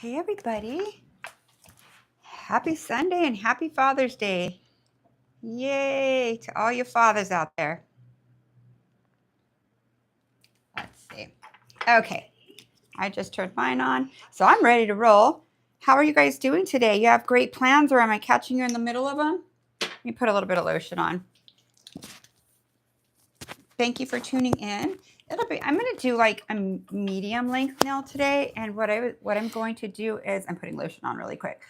Hey everybody, happy Sunday and happy Father's Day. Yay to all you fathers out there. Let's see. Okay, I just turned mine on, so I'm ready to roll. How are you guys doing today? You have great plans, or am I catching you in the middle of them? Let me put a little bit of lotion on. Thank you for tuning in. I'm going to do like a medium length nail today, and what I'm going to do is, I'm putting lotion on really quick.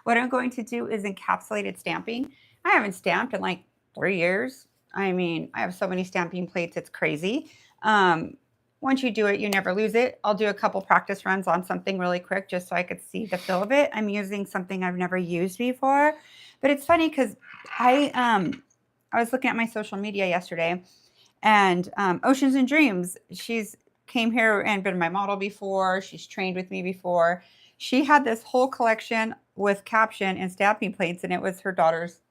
What I'm going to do is encapsulated stamping. I haven't stamped in like 3 years. I mean, I have so many stamping plates, it's crazy. Once you do it, you never lose it. I'll do a couple practice runs on something really quick just so I could see the feel of it. I'm using something I've never used before, but it's funny because I was looking at my social media yesterday. And Oceans and Dreams, she's came here and been my model before. She's trained with me before. She had this whole collection with caption and stamping plates, and it was her daughter's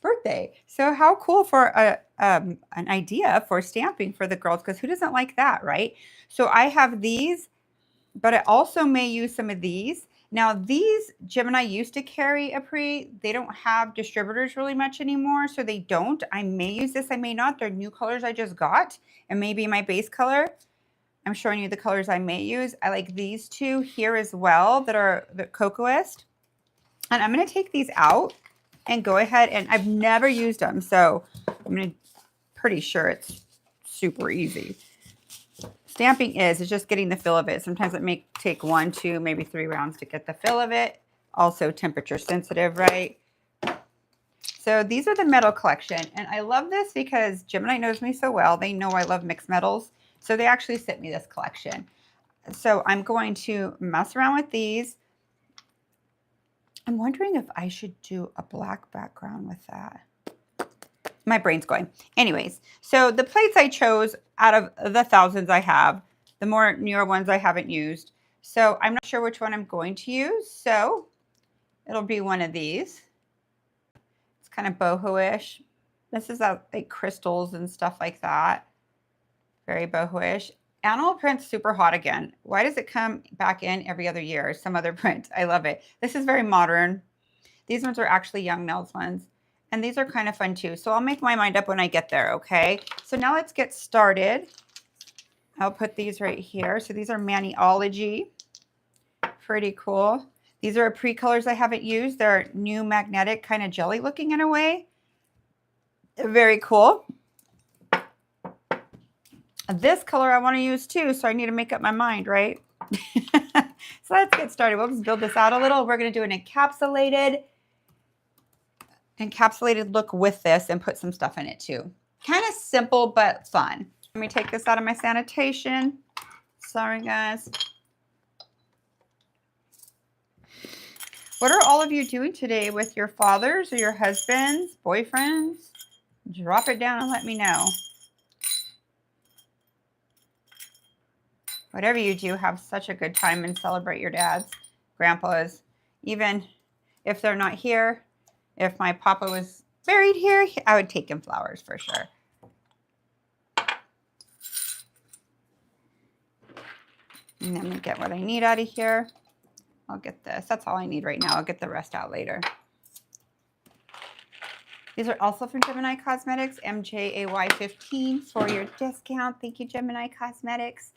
birthday. So how cool for an idea for stamping for the girls, because who doesn't like that, right? So I have these, but I also may use some of these. Now, these Gemini used to carry Apres. They don't have distributors really much anymore, so they don't. I may use this, I may not. They're new colors I just got, and maybe my base color. I'm showing you the colors I may use. I like these two here as well that are the Cocoist. And I'm going to take these out and go ahead, and I've never used them, so I'm pretty sure it's super easy. Stamping is just getting the feel of it. Sometimes it may take 1, 2, maybe 3 rounds to get the feel of it. Also temperature sensitive, right? So these are the metal collection. And I love this because Gemini knows me so well. They know I love mixed metals. So they actually sent me this collection. So I'm going to mess around with these. I'm wondering if I should do a black background with that. My brain's going. Anyways, so the plates I chose out of the thousands I have, the more newer ones I haven't used. So I'm not sure which one I'm going to use. So it'll be one of these. It's kind of boho-ish. This is like crystals and stuff like that. Very boho-ish. Animal print's super hot again. Why does it come back in every other year? Some other print. I love it. This is very modern. These ones are actually Young Nails ones. And these are kind of fun too. So I'll make my mind up when I get there, okay? So now let's get started. I'll put these right here. So these are Maniology. Pretty cool. These are Apres colors I haven't used. They're new magnetic, kind of jelly looking in a way. They're very cool. This color I want to use too, so I need to make up my mind, right? So let's get started. We'll just build this out a little. We're going to do an encapsulated look with this and put some stuff in it too. Kind of simple, but fun. Let me take this out of my sanitation. Sorry, guys. What are all of you doing today with your fathers or your husbands, boyfriends? Drop it down and let me know. Whatever you do, have such a good time and celebrate your dads, grandpas, even if they're not here. If my papa was buried here, I would take him flowers for sure. And then we get what I need out of here. I'll get this. That's all I need right now. I'll get the rest out later. These are also from Gemini Cosmetics, MJAY15 for your discount. Thank you, Gemini Cosmetics.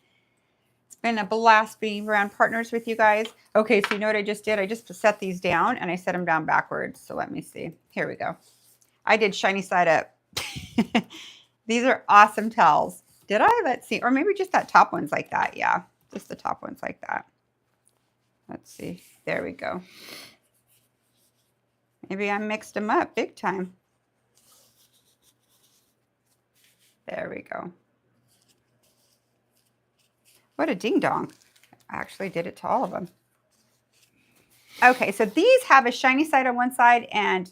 It's been a blast being around partners with you guys. Okay, so you know what I just did? I just set these down and I set them down backwards. So let me see. Here we go. I did shiny side up. These are awesome towels. Did I? Let's see. Or maybe just that top one's like that. Yeah, just the top one's like that. Let's see. There we go. Maybe I mixed them up big time. There we go. What a ding dong. I actually did it to all of them. Okay, so these have a shiny side on one side, and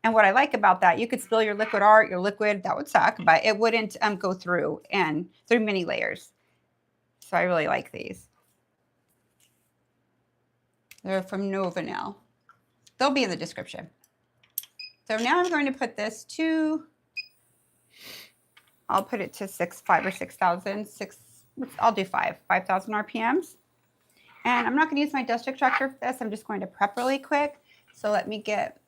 what I like about that, you could spill your liquid art, your liquid, that would suck, but it wouldn't go through many layers. So I really like these. They're from Nova now. They'll be in the description. So now I'm going to put this to, I'll put it to 5,000 or 6,000, I'll do 5,000 RPMs. And I'm not going to use my dust extractor for this. I'm just going to prep really quick. So let me get,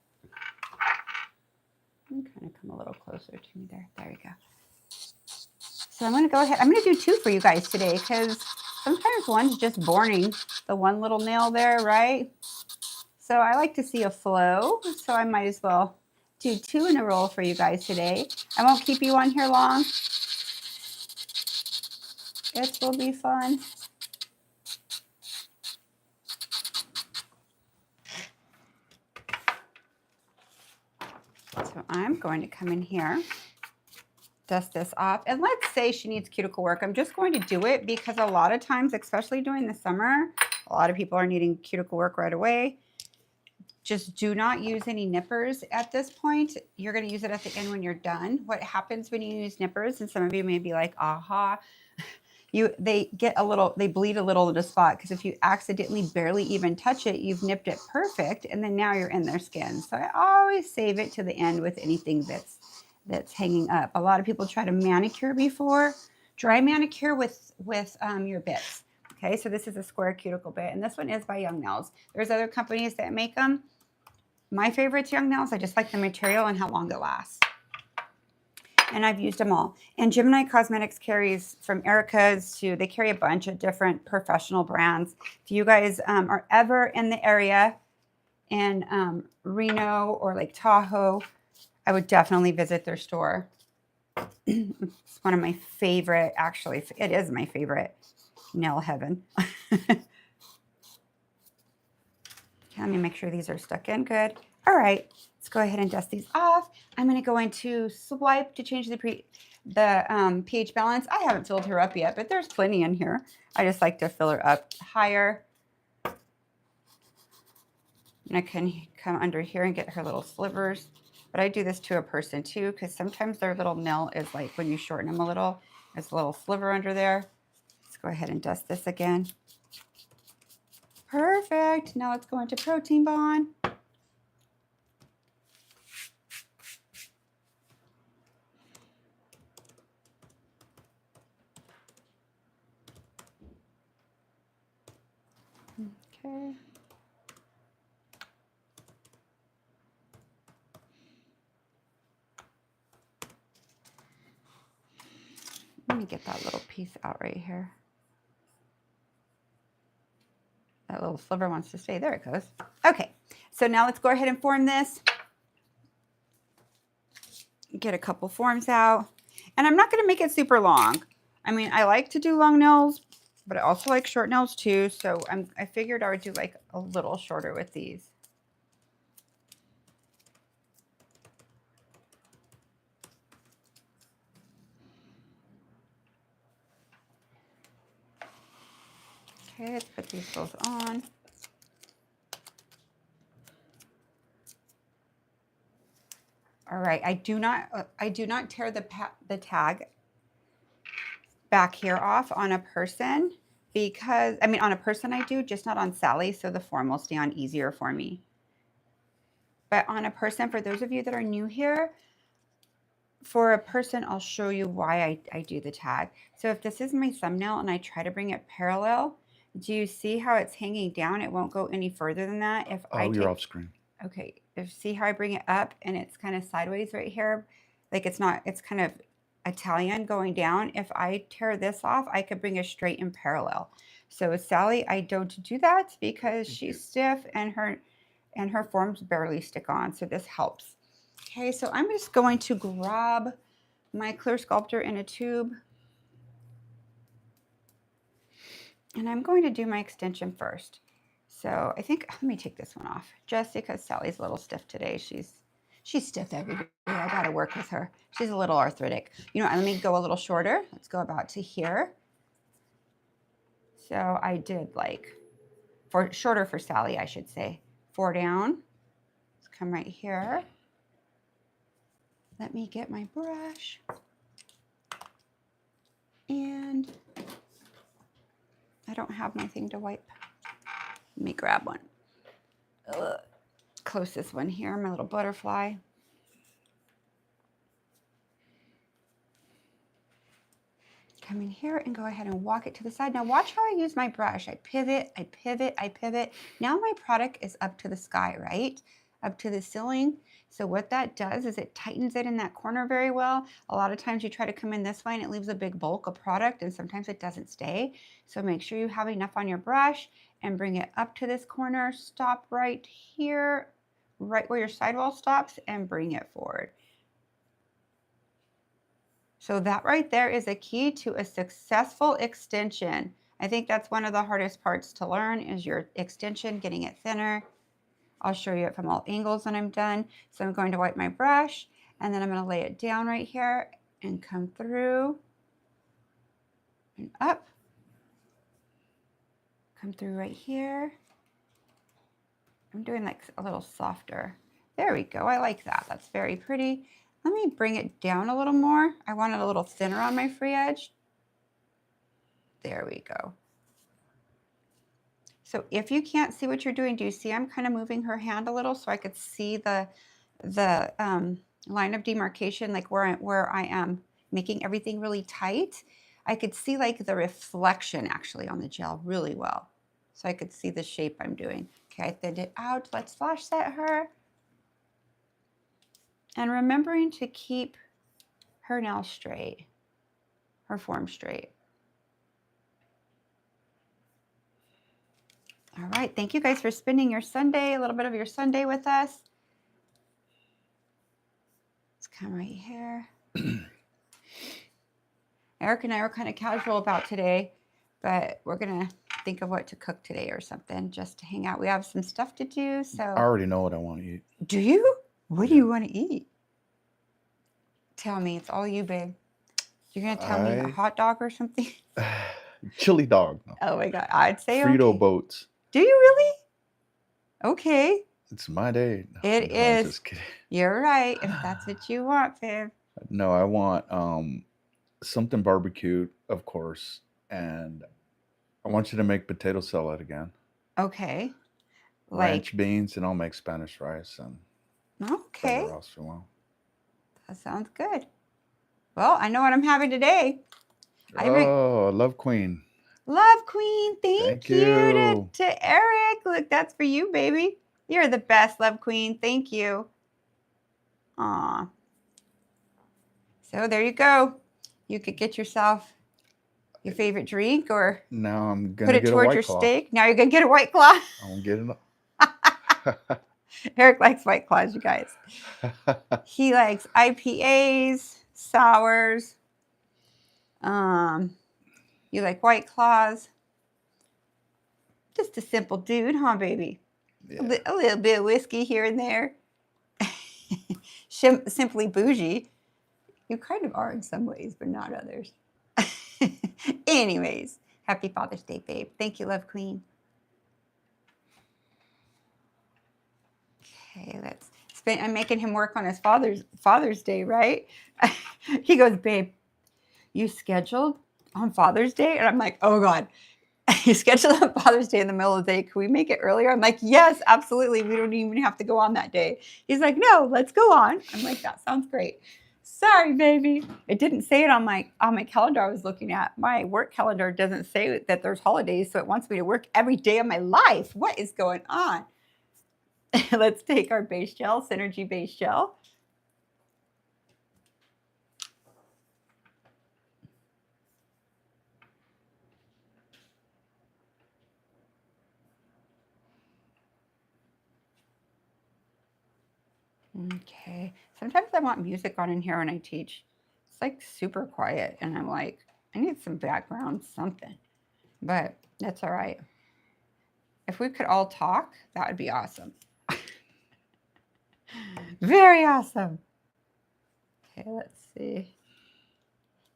I'm kind of come a little closer to me there. There we go. So I'm going to go ahead. I'm going to do 2 for you guys today because sometimes one's just boring. The one little nail there, right? So I like to see a flow. So I might as well do 2 in a row for you guys today. I won't keep you on here long. It will be fun. So I'm going to come in here, dust this off. And let's say she needs cuticle work. I'm just going to do it because a lot of times, especially during the summer, a lot of people are needing cuticle work right away. Just do not use any nippers at this point. You're going to use it at the end when you're done. What happens when you use nippers, and some of you may be like, aha, they bleed a little in the spot because if you accidentally barely even touch it, you've nipped it perfect, and then now you're in their skin. So I always save it to the end with anything that's hanging up. A lot of people try to manicure before. Dry manicure with your bits. Okay, so this is a square cuticle bit, and this one is by Young Nails. There's other companies that make them. My favorite's Young Nails. I just like the material and how long it lasts. And I've used them all. And Gemini Cosmetics carries from Erica's to, they carry a bunch of different professional brands. If you guys are ever in the area in Reno or Lake Tahoe, I would definitely visit their store. It's one of my favorite, actually, it is my favorite nail heaven. Let me make sure these are stuck in good. All right, let's go ahead and dust these off. I'm going to go into swipe to change the pH balance. I haven't filled her up yet, but there's plenty in here. I just like to fill her up higher. And I can come under here and get her little slivers. But I do this to a person too, because sometimes their little nail is like, when you shorten them a little, there's a little sliver under there. Let's go ahead and dust this again. Perfect. Now let's go into Protein Bond. Okay. Let me get that little piece out right here. That little sliver wants to stay. There it goes. Okay, so now let's go ahead and form this. Get a couple forms out. And I'm not going to make it super long. I mean, I like to do long nails, but I also like short nails too. So I figured I would do like a little shorter with these. Okay, let's put these both on. All right, I do not tear the tag back here off on a person because, I mean, on a person I do, just not on Sally, so the form will stay on easier for me. But on a person, for those of you that are new here, for a person, I'll show you why I do the tag. So if this is my thumbnail and I try to bring it parallel, do you see how it's hanging down? It won't go any further than that. You're off screen. Okay, see how I bring it up and it's kind of sideways right here? Like it's kind of Italian going down. If I tear this off, I could bring it straight in parallel. So with Sally, I don't do that because she's stiff and her forms barely stick on. So this helps. Okay, so I'm just going to grab my clear sculptor in a tube. And I'm going to do my extension first. So I think, let me take this one off, just because Sally's a little stiff today. She's stiff every day. I got to work with her. She's a little arthritic. You know, let me go a little shorter. Let's go about to here. So I did like, shorter for Sally, I should say. 4 down. Let's come right here. Let me get my brush. And I don't have my thing to wipe. Let me grab one. Closest one here, my little butterfly. Come come in here and go ahead and walk it to the side. Now watch how I use my brush. I pivot, I pivot, I pivot. Now my product is up to the sky, right? Up to the ceiling. So what that does is it tightens it in that corner very well. A lot of times you try to come in this way and it leaves a big bulk of product and sometimes it doesn't stay. So make sure you have enough on your brush and bring it up to this corner. Stop right here, right where your sidewall stops, and bring it forward. So that right there is a key to a successful extension. I think that's one of the hardest parts to learn is your extension, getting it thinner. I'll show you it from all angles when I'm done. So I'm going to wipe my brush and then I'm going to lay it down right here and come through and up. Come through right here. I'm doing like a little softer. There we go. I like that. That's very pretty. Let me bring it down a little more. I want it a little thinner on my free edge. There we go. So if you can't see what you're doing, do you see I'm kind of moving her hand a little so I could see the line of demarcation, like where I am making everything really tight. I could see like the reflection actually on the gel really well. So I could see the shape I'm doing. Okay, I thinned it out. Let's flash set her. And remembering to keep her nail straight, her form straight. All right, thank you guys for spending your Sunday, a little bit of your Sunday with us. Let's come right here. Eric and I were kind of casual about today, but we're gonna think of what to cook today or something just to hang out. We have some stuff to do, so. I already know what I want to eat. Do you? What do you want to eat? Tell me, it's all you, babe. You're gonna tell me a hot dog or something? Chili dog. No. Oh my God, I'd say Frito okay. boats. Do you really? Okay. It's my day. No, it is. Just kidding. You're right. If that's what you want, babe. No, I want something barbecued, of course, and I want you to make potato salad again. Okay. Ranch beans, and I'll make Spanish rice and whatever else you want. That sounds good. Well, I know what I'm having today. Love Queen. Love Queen. Thank you to Eric. Look, that's for you, baby. You're the best, Love Queen. Thank you. Aw. So there you go. You could get yourself your favorite drink or now I'm gonna put it towards your steak. Now you're going to get a White Claw. I'm getting it. Eric likes White Claws, you guys. He likes IPAs, sours. You like White Claws. Just a simple dude, huh, baby? Yeah. A little bit of whiskey here and there. Simply bougie. You kind of are in some ways, but not others. Anyways, happy Father's Day, babe. Thank you, Love Queen. Okay, let's spend. I'm making him work on his Father's Day, right? He goes, babe, you scheduled on Father's Day? And I'm like, oh God, you scheduled on Father's Day in the middle of the day. Can we make it earlier? I'm like, yes, absolutely. We don't even have to go on that day. He's like, no, let's go on. I'm like, that sounds great. Sorry, baby. It didn't say it on my calendar I was looking at. My work calendar doesn't say that there's holidays, so it wants me to work every day of my life. What is going on? Let's take our base gel, Synergy base gel. Okay. Sometimes I want music on in here when I teach. It's like super quiet and I'm like, I need some background, something. But that's all right. If we could all talk, that would be awesome. Very awesome. Okay, let's see.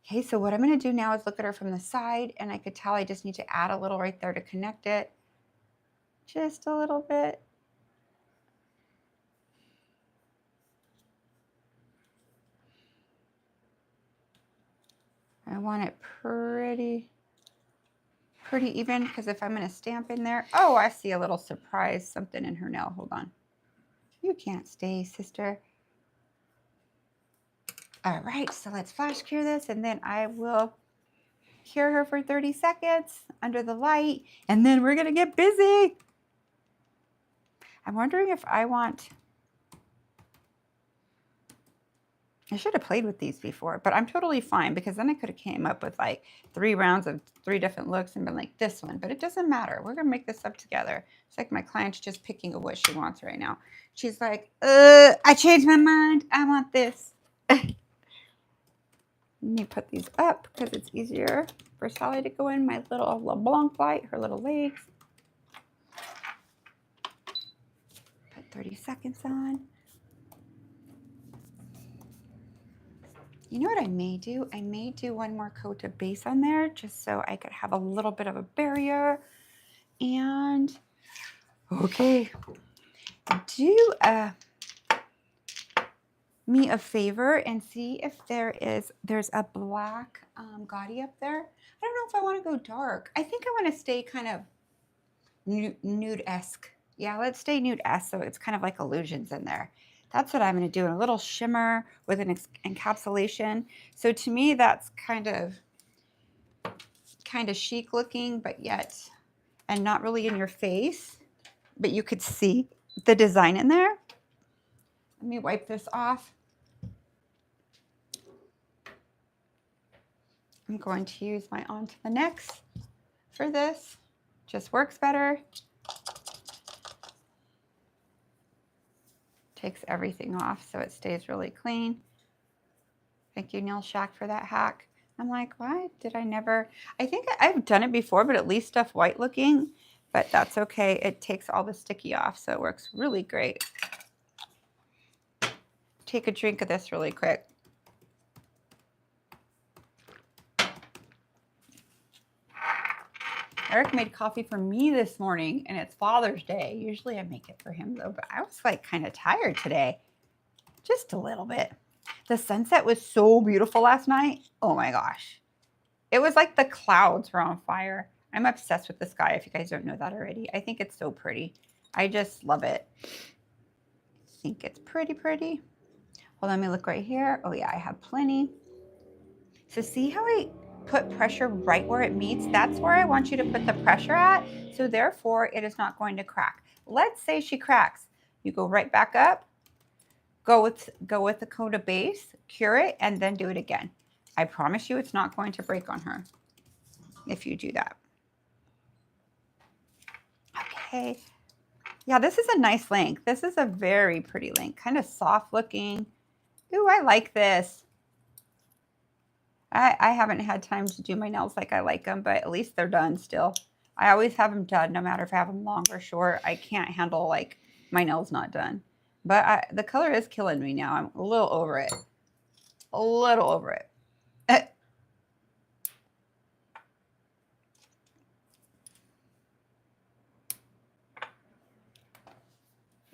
Okay, so what I'm going to do now is look at her from the side, and I could tell I just need to add a little right there to connect it. Just a little bit. I want it pretty even, because if I'm going to stamp in there, oh, I see a little surprise, something in her nail. Hold on. You can't stay, sister. All right, so let's flash cure this, and then I will cure her for 30 seconds under the light, and then we're going to get busy. I'm wondering if I should have played with these before, but I'm totally fine because then I could have came up with like 3 rounds of 3 different looks and been like this one, but it doesn't matter. We're going to make this up together. It's like my client's just picking what she wants right now. She's like, I changed my mind. I want this. Let me put these up because it's easier for Sally to go in my little LeBlanc light, her little legs. Put 30 seconds on. You know what I may do? I may do one more coat of base on there just so I could have a little bit of a barrier. And okay, do me a favor and see if there's a black Goldie up there. I don't know if I want to go dark. I think I want to stay kind of nude-esque. Yeah, let's stay nude-esque so it's kind of like illusions in there. That's what I'm going to do, a little shimmer with an encapsulation. So to me, that's kind of chic looking, but yet, and not really in your face, but you could see the design in there. Let me wipe this off. I'm going to use my onto the necks for this. Just works better. Takes everything off so it stays really clean. Thank you, Neil Shack, for that hack. I'm like, why did I never? I think I've done it before, but at least stuff white looking, but that's okay. It takes all the sticky off, so it works really great. Take a drink of this really quick. Eric made coffee for me this morning, and it's Father's Day. Usually I make it for him, though, but I was like kind of tired today. Just a little bit. The sunset was so beautiful last night. Oh my gosh. It was like the clouds were on fire. I'm obsessed with the sky, if you guys don't know that already. I think it's so pretty. I just love it. I think it's pretty, pretty. Well, let me look right here. Oh yeah, I have plenty. So see how I put pressure right where it meets? That's where I want you to put the pressure at. So therefore, it is not going to crack. Let's say she cracks. You go right back up, go with the coat of base, cure it, and then do it again. I promise you it's not going to break on her if you do that. Okay. Yeah, this is a nice length. This is a very pretty length, kind of soft looking. Ooh, I like this. I haven't had time to do my nails like I like them, but at least they're done still. I always have them done, no matter if I have them long or short. I can't handle like my nails not done. But the color is killing me now. I'm a little over it. A little over it.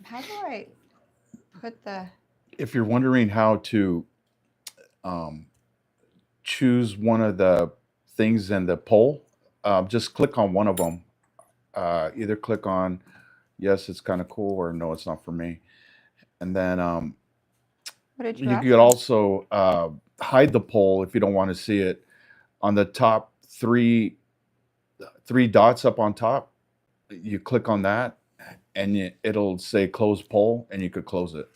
How do I put the... If you're wondering how to choose one of the things in the poll, just click on one of them. Either click on, yes, it's kind of cool, or no, it's not for me. And then What did you could also hide the poll if you don't want to see it. On the top three dots up on top, you click on that, and it'll say close poll, and you could close it.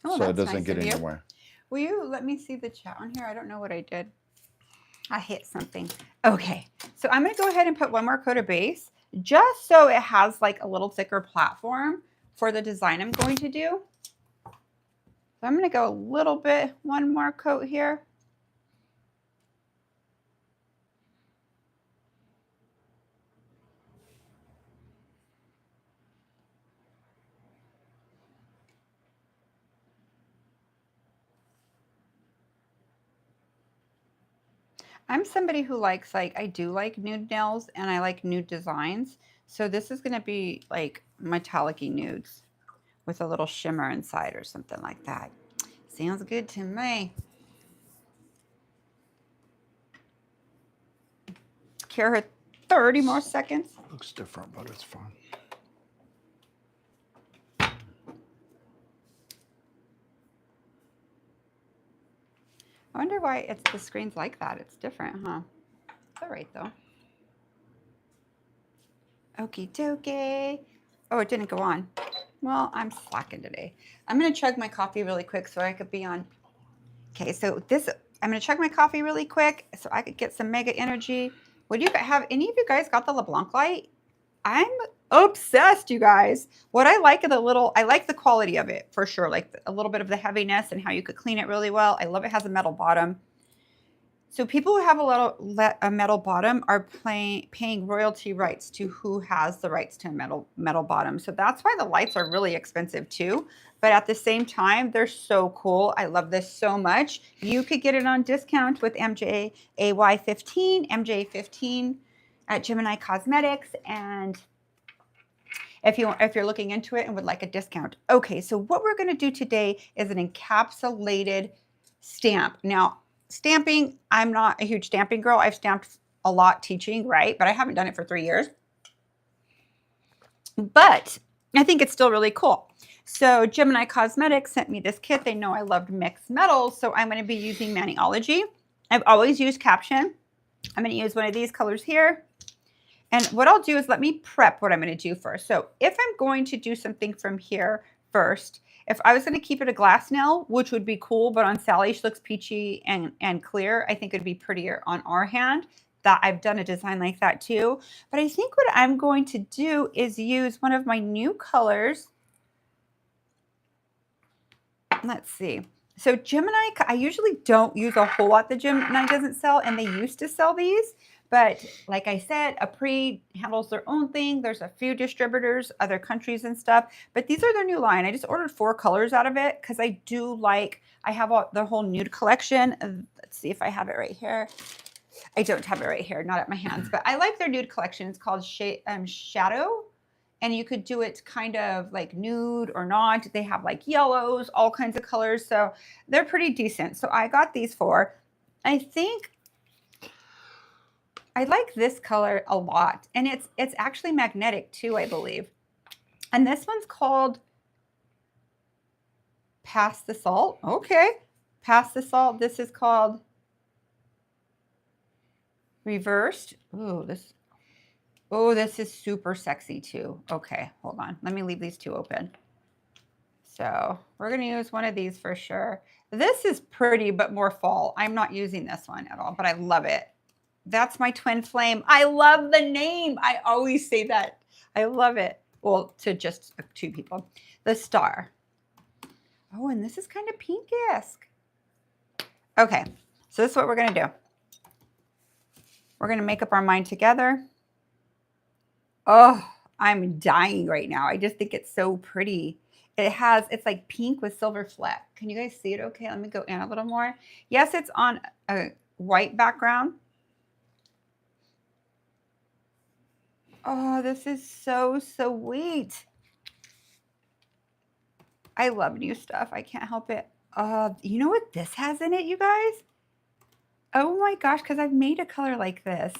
Oh, so it that's doesn't nice get of you. anywhere. Will you let me see the chat on here? I don't know what I did. I hit something. Okay, so I'm going to go ahead and put one more coat of base just so it has like a little thicker platform for the design I'm going to do. So I'm going to go a little bit, one more coat here. I'm somebody who likes, like, I do like nude nails and I like nude designs. So this is going to be like metallic-y nudes with a little shimmer inside or something like that. Sounds good to me. Cure her 30 more seconds. Looks different, but it's fine. I wonder why the screen's like that. It's different, huh? Is that right though. Okie dokie. Oh, it didn't go on. Well, I'm slacking today. I'm going to chug my coffee really quick so I could be on. Okay, so this, I'm going to chug my coffee really quick so I could get some mega energy. What do you have? Any of you guys got the LeBlanc light? I'm obsessed, you guys. What I like I like the quality of it for sure. Like a little bit of the heaviness and how you could clean it really well. I love it has a metal bottom. So people who have a metal bottom are paying royalty rights to who has the rights to a metal bottom. So that's why the lights are really expensive too. But at the same time, they're so cool. I love this so much. You could get it on discount with Mjay AY15, Mjay15 at Gemini Cosmetics. And if you're looking into it and would like a discount. Okay, so what we're gonna do today is an encapsulated stamp. Now, stamping, I'm not a huge stamping girl. I've stamped a lot teaching, right? But I haven't done it for 3 years. But I think it's still really cool. So Gemini Cosmetics sent me this kit. They know I loved mixed metals, so I'm going to be using Maniology. I've always used Caption. I'm going to use one of these colors here. And what I'll do is let me prep what I'm going to do first. So if I'm going to do something from here first, if I was going to keep it a glass nail, which would be cool, but on Sally, she looks peachy and clear, I think it'd be prettier on our hand. That I've done a design like that too. But I think what I'm going to do is use one of my new colors. Let's see. So Gemini, I usually don't use a whole lot that Gemini doesn't sell, and they used to sell these. But like I said, Apres handles their own thing. There's a few distributors, other countries and stuff. But these are their new line. I just ordered 4 colors out of it because I do like, I have the whole nude collection. Let's see if I have it right here. I don't have it right here, not at my hands. But I like their nude collection. It's called Shadow. And you could do it kind of like nude or not. They have like yellows, all kinds of colors. So they're pretty decent. So I got these 4. I think I like this color a lot. And it's actually magnetic too, I believe. And this one's called Pass the Salt. Okay. Pass the Salt. This is called Reversed. Ooh, this is super sexy too. Okay, hold on. Let me leave these 2 open. So we're going to use one of these for sure. This is pretty, but more fall. I'm not using this one at all, but I love it. That's my twin flame. I love the name. I always say that. I love it. Well, to just 2 people. The Star. Oh, and this is kind of pink-esque. Okay, so this is what we're going to do. We're going to make up our mind together. Oh, I'm dying right now. I just think it's so pretty. It's like pink with silver fleck. Can you guys see it okay? Let me go in a little more. Yes, it's on a white background. Oh, this is so sweet. I love new stuff. I can't help it. You know what this has in it, you guys? Oh my gosh, because I've made a color like this.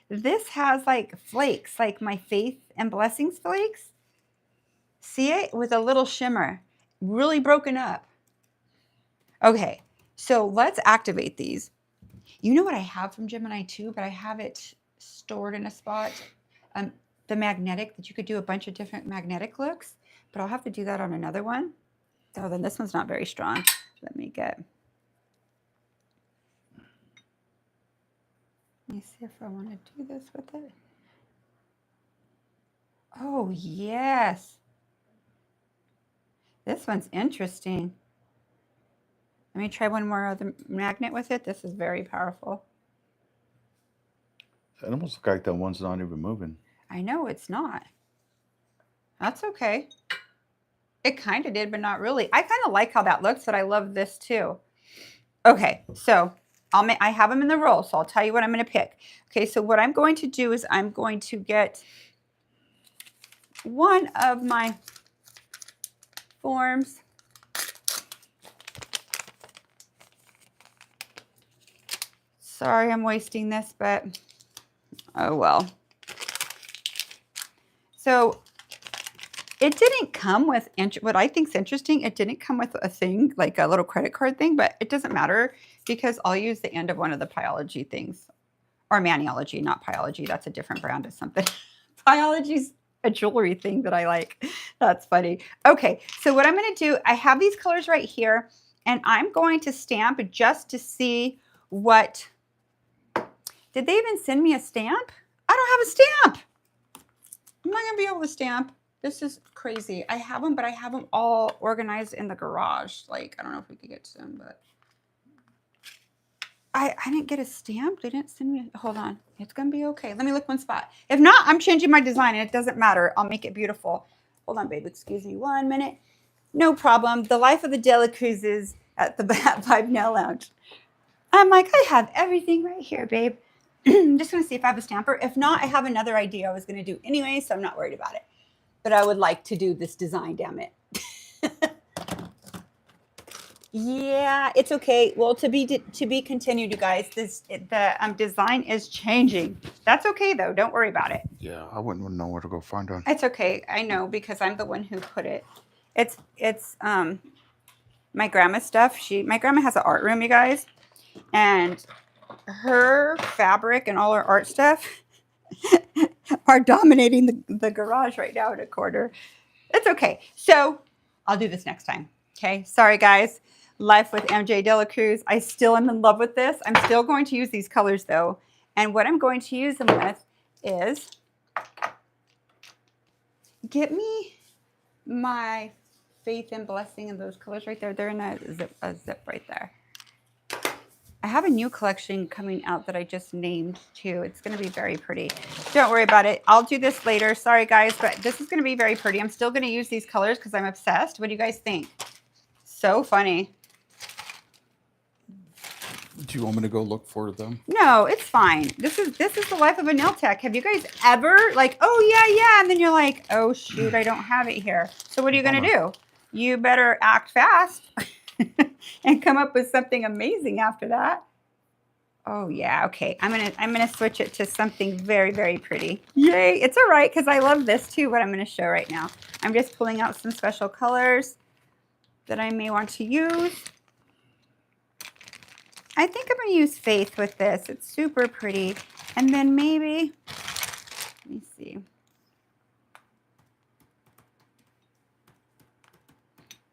This has like flakes, like my Faith and Blessings flakes. See it? With a little shimmer. Really broken up. Okay, so let's activate these. You know what I have from Gemini too, but I have it stored in a spot. The magnetic, that you could do a bunch of different magnetic looks, but I'll have to do that on another one. So then this one's not very strong. Let me see if I want to do this with it. Oh, yes. This one's interesting. Let me try one more other magnet with it. This is very powerful. It almost looks like that one's not even moving. I know it's not. That's okay. It kind of did, but not really. I kind of like how that looks, but I love this too. Okay, so I have them in the roll, so I'll tell you what I'm going to pick. Okay, so what I'm going to do is I'm going to get one of my forms. Sorry I'm wasting this, but oh well. So it didn't come with, what I think is interesting, it didn't come with a thing, like a little credit card thing, but it doesn't matter because I'll use the end of one of the Pyology things. or Maniology, not Pyology. That's a different brand of something. Pyology's a jewelry thing that I like. That's funny. Okay, so what I'm going to do, I have these colors right here, and I'm going to stamp just to see what. Did they even send me a stamp? I don't have a stamp. I'm not going to be able to stamp. This is crazy. I have them, but I have them all organized in the garage. Like, I don't know if we could get to them, but I didn't get a stamp. They didn't send me. Hold on. It's going to be okay. Let me look one spot. If not, I'm changing my design, and it doesn't matter. I'll make it beautiful. Hold on, babe. Excuse me 1 minute. No problem. The life of the Dela Cruzes at the Vibe Nail Lounge. I'm like, I have everything right here, babe. I'm just going to see if I have a stamper. If not, I have another idea I was going to do anyway, so I'm not worried about it. But I would like to do this design, damn it. Yeah, it's okay. Well, to be continued, you guys. The design is changing. That's okay though. Don't worry about it. Yeah, I wouldn't know where to go find one. It's okay. I know because I'm the one who put it. It's my grandma's stuff. My grandma has an art room, you guys, and her fabric and all her art stuff are dominating the garage right now in a corner. It's okay. So I'll do this next time. Okay. Sorry, guys. Life with MJ De La Cruz. I still am in love with this. I'm still going to use these colors though. And what I'm going to use them with is, get me my Faith and Blessing and those colors right there. They're in a zip right there. I have a new collection coming out that I just named too. It's going to be very pretty. Don't worry about it. I'll do this later. Sorry guys, but this is going to be very pretty. I'm still going to use these colors because I'm obsessed. What do you guys think? So funny. Do you want me to go look for them? No, it's fine. This is the life of a nail tech. Have you guys ever like, oh yeah, and then you're like, oh shoot, I don't have it here. So what are you going to do? You better act fast and come up with something amazing after that. Oh yeah, okay. I'm gonna switch it to something very, very pretty. Yay! It's all right because I love this too. What I'm gonna show right now. I'm just pulling out some special colors that I may want to use. I think I'm gonna use Faith with this. It's super pretty, and then maybe let me see.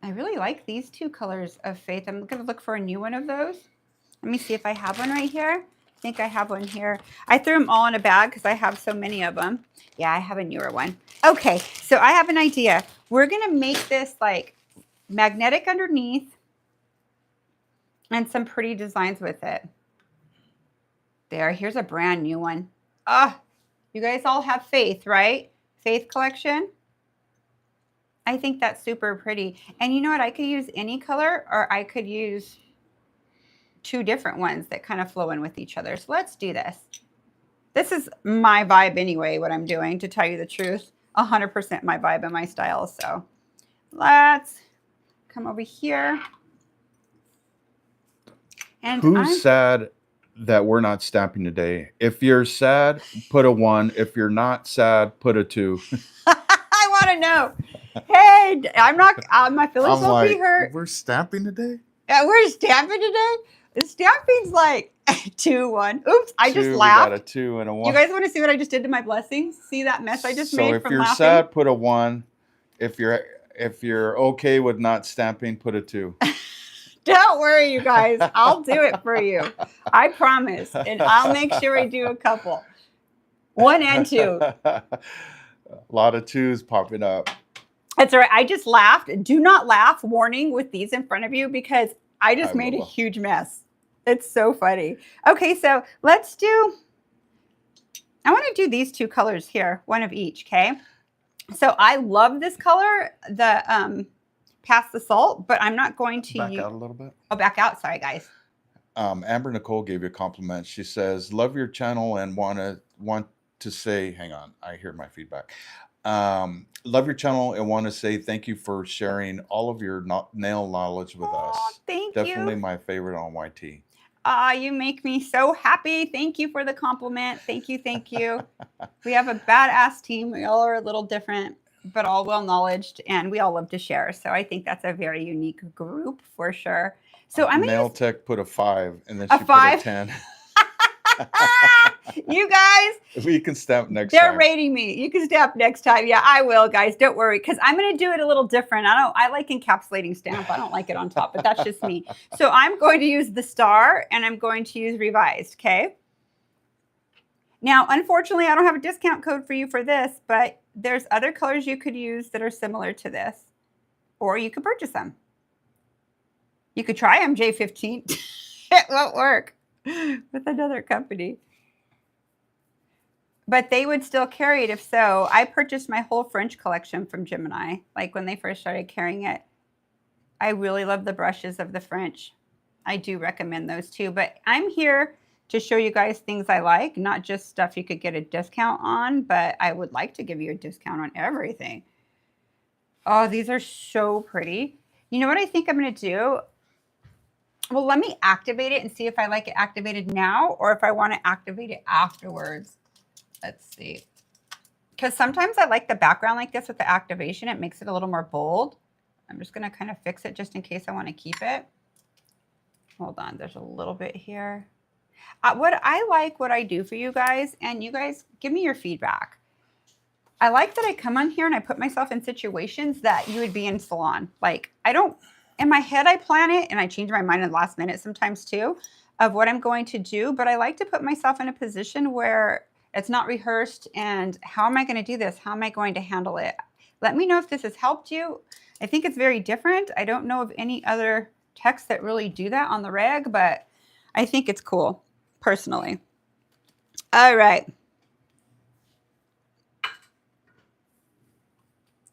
I really like these two colors of Faith. I'm going to look for a new one of those. Let me see if I have one right here. I think I have one here. I threw them all in a bag because I have so many of them. Yeah, I have a newer one. Okay, so I have an idea. We're going to make this like magnetic underneath and some pretty designs with it. There, here's a brand new one. You guys all have Faith, right? Faith collection. I think that's super pretty. And you know what? I could use any color, or I could use two different ones that kind of flow in with each other. So let's do this. This is my vibe anyway, what I'm doing, to tell you the truth. 100% my vibe and my style. So let's come over here. And who's sad that we're not stamping today? If you're sad, put a 1. If you're not sad, put a 2. I want to know. Hey, I'm not, my feelings won't be hurt. We're stamping today? Yeah, we're stamping today? The stamping's like 2, 1. Oops, I just laughed. We got a 2 and a 1. You guys want to see what I just did to my blessings? See that mess I just made from laughing? So if you're sad, put a 1. If you're okay with not stamping, put a 2. Don't worry, you guys. I'll do it for you. I promise. And I'll make sure I do a couple. 1 and 2. A lot of 2s popping up. That's all right. I just laughed. Do not laugh, warning, with these in front of you because I just made a huge mess. It's so funny. Okay, so let's do, I want to do these 2 colors here, one of each, okay? So I love this color, the Past the Salt, but I'm not going to back out a little bit. Oh, back out. Sorry, guys. Amber Nicole gave you a compliment. She says, love your channel and want to say, hang on, I hear my feedback. Love your channel and want to say thank you for sharing all of your nail knowledge with us. Thank you. You. Definitely my favorite on YT. You make me so happy. Thank you for the compliment. Thank you. Thank you. We have a badass team. We all are a little different, but all well-knowledged, and we all love to share. So I think that's a very unique group for sure. So I'm Nail Tech put a 5, and then she put a 10. You guys, If you can stamp next they're time. rating me. You can stamp next time. Yeah, I will, guys. Don't worry, because I'm going to do it a little different. I like encapsulating stamp. I don't like it on top, but that's just me. So I'm going to use the star, and I'm going to use revised, okay? Now, unfortunately, I don't have a discount code for you for this, but there's other colors you could use that are similar to this, or you could purchase them. You could try Mjay 15. It won't work with another company. But they would still carry it if so. I purchased my whole French collection from Gemini, like when they first started carrying it. I really love the brushes of the French. I do recommend those too. But I'm here to show you guys things I like, not just stuff you could get a discount on, but I would like to give you a discount on everything. Oh, these are so pretty. You know what I think I'm going to do? Well, let me activate it and see if I like it activated now or if I want to activate it afterwards. Let's see. Because sometimes I like the background like this with the activation. It makes it a little more bold. I'm just going to kind of fix it just in case I want to keep it. Hold on. There's a little bit here. What I do for you guys, and you guys give me your feedback. I like that I come on here and I put myself in situations that you would be in salon. Like I don't, in my head, I plan it and I change my mind in the last minute sometimes too of what I'm going to do. But I like to put myself in a position where it's not rehearsed and how am I going to do this? How am I going to handle it? Let me know if this has helped you. I think it's very different. I don't know of any other techs that really do that on the reg, but I think it's cool personally. All right.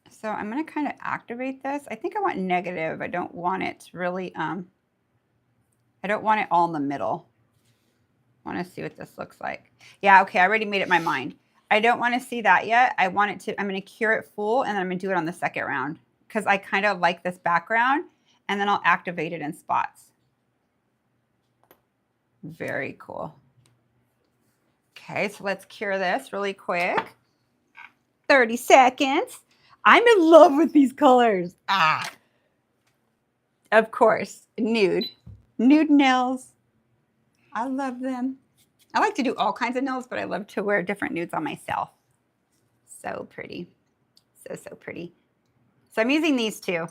So I'm going to kind of activate this. I think I want negative. I don't want it really, I don't want it all in the middle. I want to see what this looks like. Yeah, okay, I already made up my mind. I don't want to see that yet. I want it to, I'm going to cure it full and then I'm going to do it on the second round because I kind of like this background and then I'll activate it in spots. Very cool. Okay, so let's cure this really quick. 30 seconds. I'm in love with these colors. Of course, nude. Nude nails. I love them. I like to do all kinds of nails, but I love to wear different nudes on myself. So pretty. So pretty. So I'm using these two.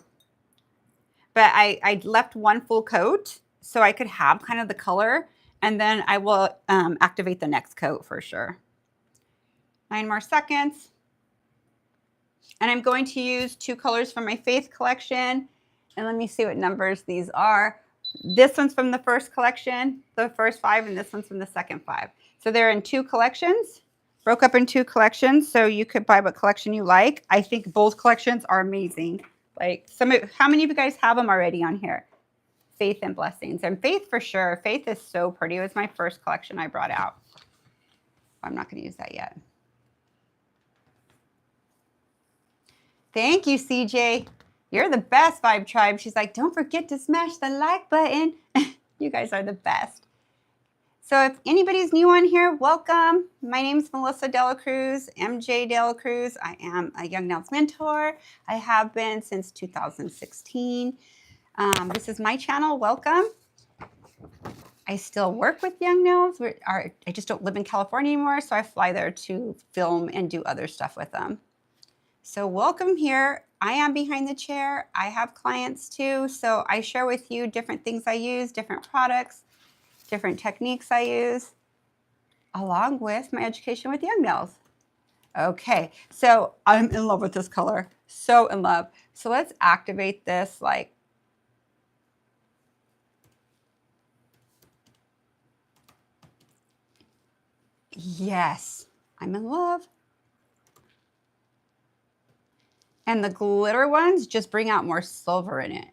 But I left one full coat so I could have kind of the color. And then I will activate the next coat for sure. 9 more seconds. And I'm going to use 2 colors from my Faith collection. And let me see what numbers these are. This one's from the first collection, the first 5, and this one's from the second 5. So they're in 2 collections, broke up in 2 collections. So you could buy what collection you like. I think both collections are amazing. Like how many of you guys have them already on here? Faith and Blessings. And Faith for sure. Faith is so pretty. It was my first collection I brought out. I'm not going to use that yet. Thank you, CJ. You're the best, Vibe Tribe. She's like, don't forget to smash the like button. You guys are the best. So if anybody's new on here, welcome. My name's Melissa Dela Cruz, Mjay Dela Cruz. I am a Young Nails mentor. I have been since 2016. This is my channel. Welcome. I still work with Young Nails. I just don't live in California anymore, so I fly there to film and do other stuff with them. So welcome here. I am behind the chair. I have clients too. So I share with you different things I use, different products, different techniques I use, along with my education with Young Nails. Okay, so I'm in love with this color. So in love. So let's activate this like, yes, I'm in love. And the glitter ones just bring out more silver in it.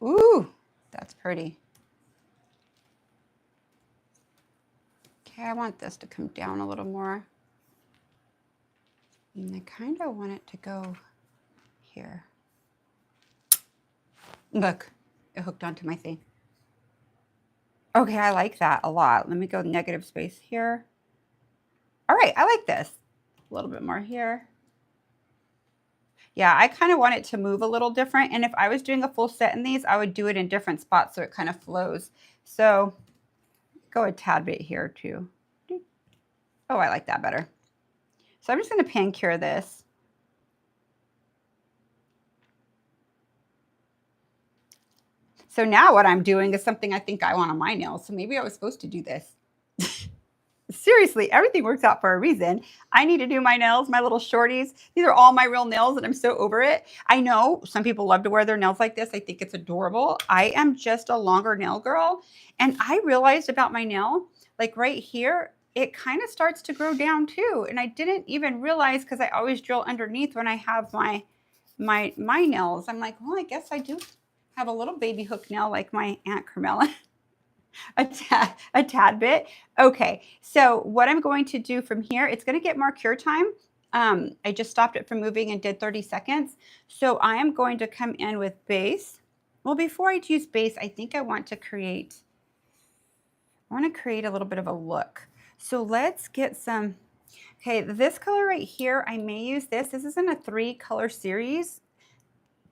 Ooh, that's pretty. Okay, I want this to come down a little more. And I kind of want it to go here. Look, it hooked onto my thing. Okay, I like that a lot. Let me go negative space here. All right, I like this. A little bit more here. Yeah, I kind of want it to move a little different. And if I was doing a full set in these, I would do it in different spots so it kind of flows. So go a tad bit here too. Oh, I like that better. So I'm just going to pan cure this. So now what I'm doing is something I think I want on my nails. So maybe I was supposed to do this. Seriously, everything works out for a reason. I need to do my nails, my little shorties. These are all my real nails and I'm so over it. I know some people love to wear their nails like this. I think it's adorable. I am just a longer nail girl. And I realized about my nail, like right here, it kind of starts to grow down too. And I didn't even realize because I always drill underneath when I have my nails. I'm like, well, I guess I do have a little baby hook nail like my Aunt Carmela. a tad bit. Okay, so what I'm going to do from here, it's going to get more cure time. I just stopped it from moving and did 30 seconds. So I am going to come in with base. Well, before I use base, I think I want to create a little bit of a look. So let's get some, okay, this color right here, I may use this. This is in a 3-color series.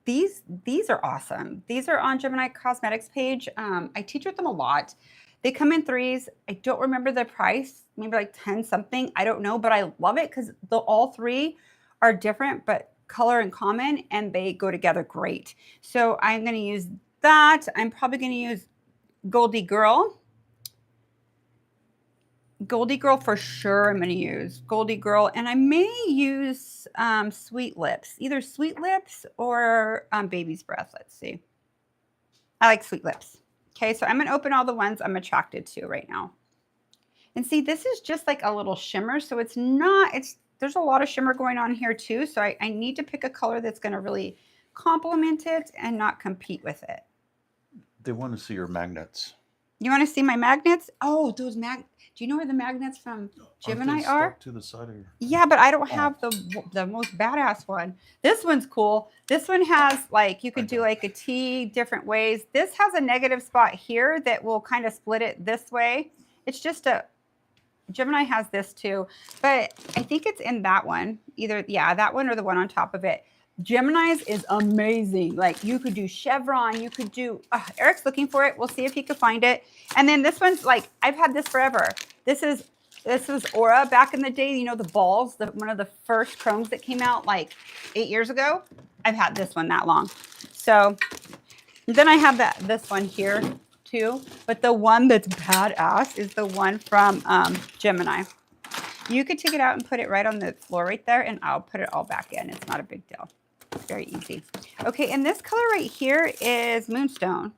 These are awesome. These are on Gemini Cosmetics page. I teach with them a lot. They come in 3s. I don't remember the price, maybe like 10 something. I don't know, but I love it because all 3 are different, but color and common, and they go together great. So I'm going to use that. I'm probably going to use Goldie Girl. Goldie Girl for sure I'm going to use. Goldie Girl. And I may use Sweet Lips. Either Sweet Lips or Baby's Breath. Let's see. I like Sweet Lips. Okay, so I'm going to open all the ones I'm attracted to right now. And see, this is just like a little shimmer. So it's not, there's a lot of shimmer going on here too. So I need to pick a color that's going to really complement it and not compete with it. They want to see your magnets. You want to see my magnets? Oh, those do you know where the magnets from Gemini are? To the side of your... Yeah, but I don't have the most badass one. This one's cool. This one has like, you could do like a T different ways. This has a negative spot here that will kind of split it this way. It's just Gemini has this too, but I think it's in that one. Either, yeah, that one or the one on top of it. Gemini's is amazing. Like you could do chevron, you could do, Eric's looking for it. We'll see if he can find it. And then this one's like, I've had this forever. This was Aura back in the day. You know, the balls, one of the first chromes that came out like 8 years ago. I've had this one that long. So then I have this one here too. But the one that's badass is the one from Gemini. You could take it out and put it right on the floor right there, and I'll put it all back in. It's not a big deal. It's very easy. Okay, and this color right here is Moonstone.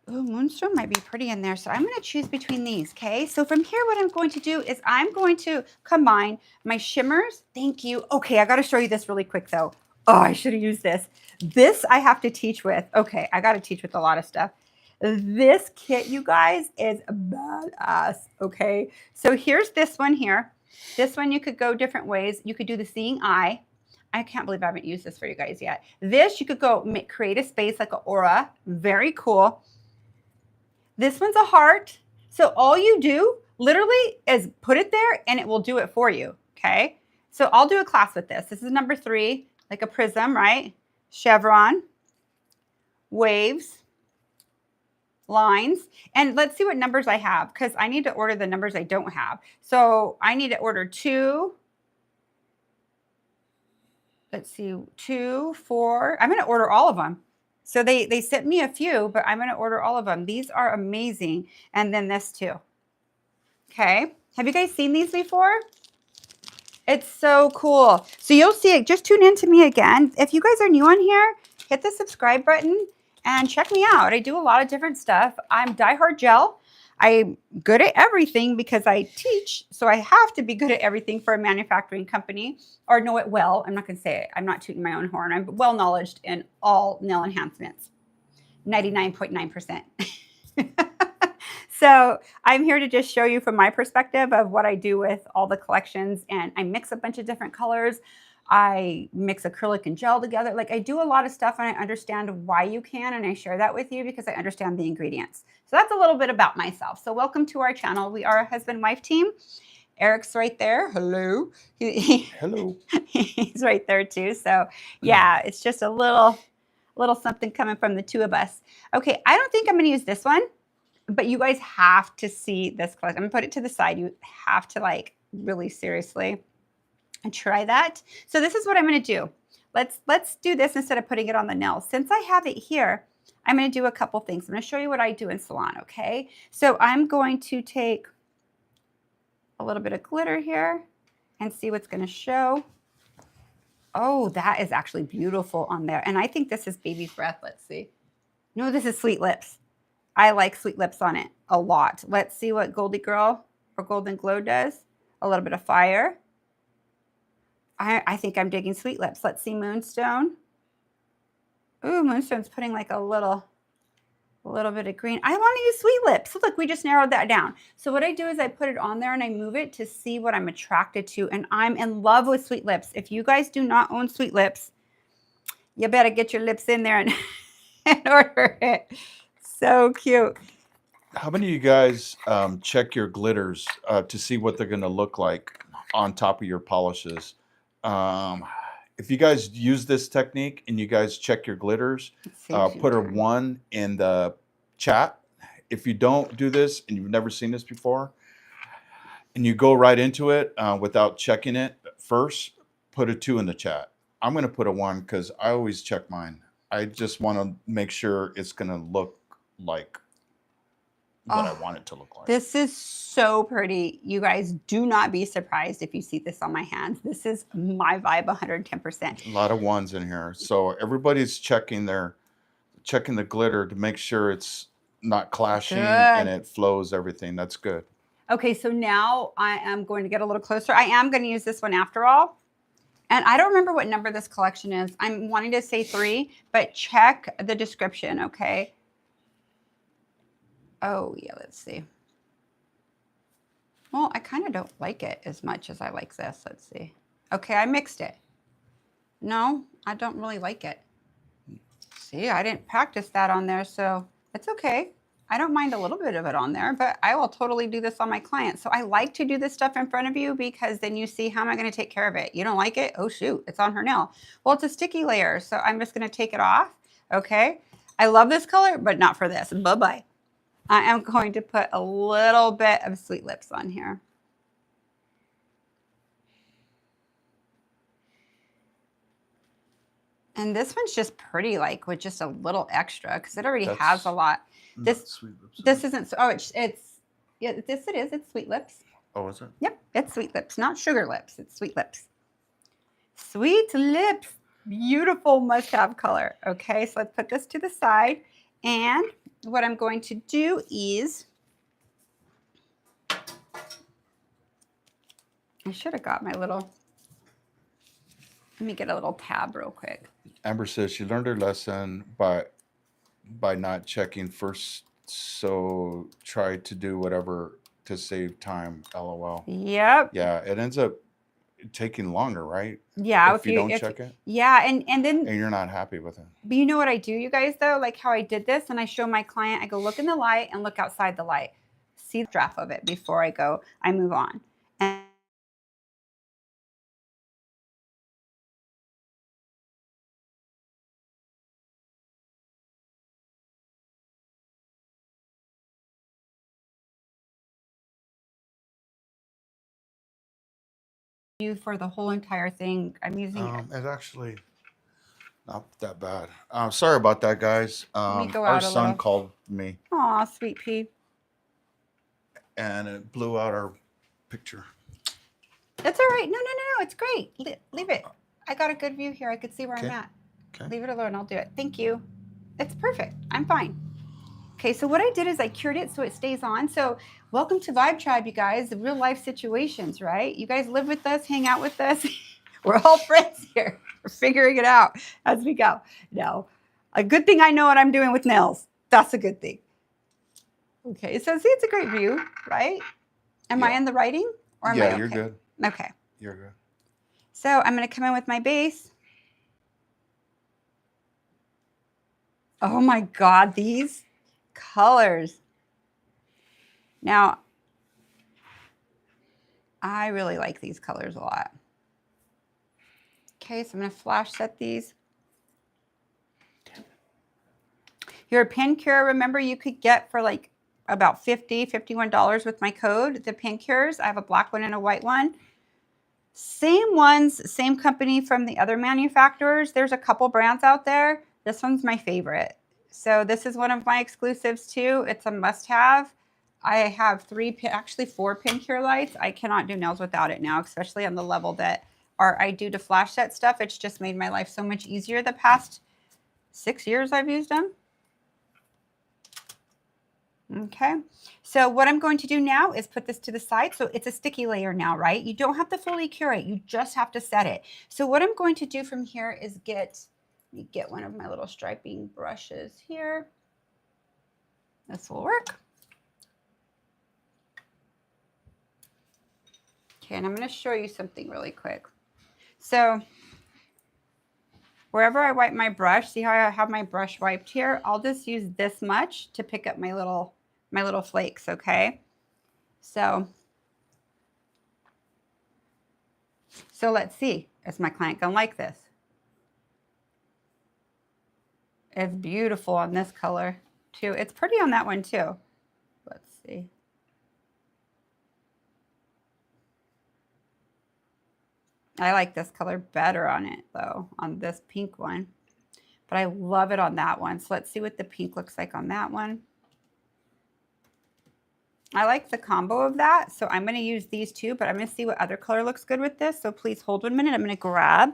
Oh, Moonstone might be pretty in there, so I'm going to choose between these, okay? So from here, what I'm going to do is I'm going to combine my shimmers. Thank you. Okay, I got to show you this really quick, though. Oh, I should have used this. This I have to teach with. Okay, I got to teach with a lot of stuff. This kit, you guys, is badass, okay? So here's this one here. This one you could go different ways. You could do the seeing eye. I can't believe I haven't used this for you guys yet. This, you could go create a space like an aura. Very cool. This one's a heart. So all you do literally is put it there and it will do it for you, okay? So I'll do a class with this. This is number 3, like a prism, right? Chevron, waves, lines, and let's see what numbers I have because I need to order the numbers I don't have. So I need to order 2. Let's see, 2, 4. I'm going to order all of them. So they sent me a few, but I'm going to order all of them. These are amazing. And then this too. Okay. Have you guys seen these before? It's so cool. So you'll see it. Just tune in to me again. If you guys are new on here, hit the subscribe button and check me out. I do a lot of different stuff. I'm diehard gel. I'm good at everything because I teach, so I have to be good at everything for a manufacturing company or know it well. I'm not going to say it. I'm not tooting my own horn. I'm well-knowledged in all nail enhancements, 99.9%. So I'm here to just show you from my perspective of what I do with all the collections, and I mix a bunch of different colors. I mix acrylic and gel together. Like I do a lot of stuff and I understand why you can, and I share that with you because I understand the ingredients. So that's a little bit about myself. So welcome to our channel. We are a husband-wife team Eric's right there. Hello. Hello. He's right there too. So yeah, it's just a little something coming from the two of us. Okay, I don't think I'm going to use this one, but you guys have to see this collection. I'm going to put it to the side. You have to like really seriously and try that. So this is what I'm going to do. Let's do this instead of putting it on the nails. Since I have it here, I'm going to do a couple things. I'm going to show you what I do in salon, okay? So I'm going to take a little bit of glitter here and see what's going to show. Oh, that is actually beautiful on there. And I think this is baby's breath. Let's see. No, this is Sweet Lips. I like Sweet Lips on it a lot. Let's see what Goldie Girl or Golden Glow does. A little bit of fire. I think I'm digging Sweet Lips. Let's see Moonstone. Ooh, Moonstone's putting like a little bit of green. I want to use Sweet Lips. Look, we just narrowed that down. So what I do is I put it on there and I move it to see what I'm attracted to. And I'm in love with Sweet Lips. If you guys do not own Sweet Lips, you better get your lips in there and, and order it. So cute. How many of you guys check your glitters to see what they're going to look like on top of your polishes? If you guys use this technique and you guys check your glitters, put a 1 in the chat. If you don't do this and you've never seen this before and you go right into it without checking it first, put a 2 in the chat. I'm going to put a 1 because I always check mine. I just want to make sure it's going to look like what I want it to look like. This is so pretty. You guys do not be surprised if you see this on my hands. This is my vibe 110%. A lot of 1s in here. So everybody's checking the glitter to make sure it's not clashing and it flows everything. That's good. Okay, so now I am going to get a little closer. I am going to use this one after all. And I don't remember what number this collection is. I'm wanting to say 3, but check the description, okay? Oh, yeah, let's see. Well, I kind of don't like it as much as I like this. Let's see. Okay, I mixed it. No, I don't really like it. See, I didn't practice that on there, so it's okay. I don't mind a little bit of it on there, but I will totally do this on my clients. So I like to do this stuff in front of you because then you see how am I going to take care of it. You don't like it? Oh, shoot, it's on her nail. Well, it's a sticky layer, so I'm just going to take it off, okay? I love this color, but not for this. Bye-bye. I am going to put a little bit of Sweet Lips on here. And this one's just pretty, like with just a little extra because it already has a lot. This Sweet Lips. This isn't. Oh, it's yeah. This it is. It's Sweet Lips. Oh, is it? Yep, it's Sweet Lips, not Sugar Lips. It's Sweet Lips. Sweet Lips, beautiful must-have color. Okay, so let's put this to the side, and what I'm going to do is, I should have got my little. Let me get a little tab real quick. Amber says she learned her lesson by not checking first, so try to do whatever to save time. LOL. Yep. Yeah, it ends up taking longer, right? Yeah, if you don't check it. Yeah, and then and you're not happy with it. But you know what I do, you guys, though? Like how I did this, and I show my client, I go look in the light and look outside the light. See the draft of it before I move on. And you for the whole entire thing, I'm using it. It's actually not that bad. Sorry about that, guys. Our son called me. Aw, sweet pea. And it blew out our picture. That's all right. No, it's great. Leave it. I got a good view here. I could see where I'm at. Okay. Leave it alone. I'll do it. Thank you. It's perfect. I'm fine. Okay, so what I did is I cured it so it stays on. So welcome to Vibe Tribe, you guys. The real life situations, right? You guys live with us, hang out with us. We're all friends here. We're figuring it out as we go. No, a good thing I know what I'm doing with nails. That's a good thing. Okay, so see, it's a great view, right? Am I in the writing? Or am I okay? You're good. Okay. You're good. So I'm going to come in with my base. Oh my God, these colors. Now, I really like these colors a lot. Okay, so I'm going to flash set these. Your pin cure, remember you could get for like about $50, $51 with my code. The pin cures, I have a black one and a white one. Same ones, same company from the other manufacturers. There's a couple brands out there. This one's my favorite. So this is one of my exclusives too. It's a must-have. I have actually four pin cure lights. I cannot do nails without it now, especially on the level that I do to flash set stuff. It's just made my life so much easier the past 6 years I've used them. Okay, so what I'm going to do now is put this to the side. So it's a sticky layer now, right? You don't have to fully cure it. You just have to set it. So what I'm going to do from here is let me get one of my little striping brushes here. This will work. Okay, and I'm going to show you something really quick. So wherever I wipe my brush, see how I have my brush wiped here? I'll just use this much to pick up my little flakes, okay? So let's see. Is my client gonna like this? It's beautiful on this color too. It's pretty on that one too. Let's see. I like this color better on it though, on this pink one. But I love it on that one. So let's see what the pink looks like on that one. I like the combo of that. So I'm going to use these two, but I'm going to see what other color looks good with this. So please hold 1 minute. I'm going to grab.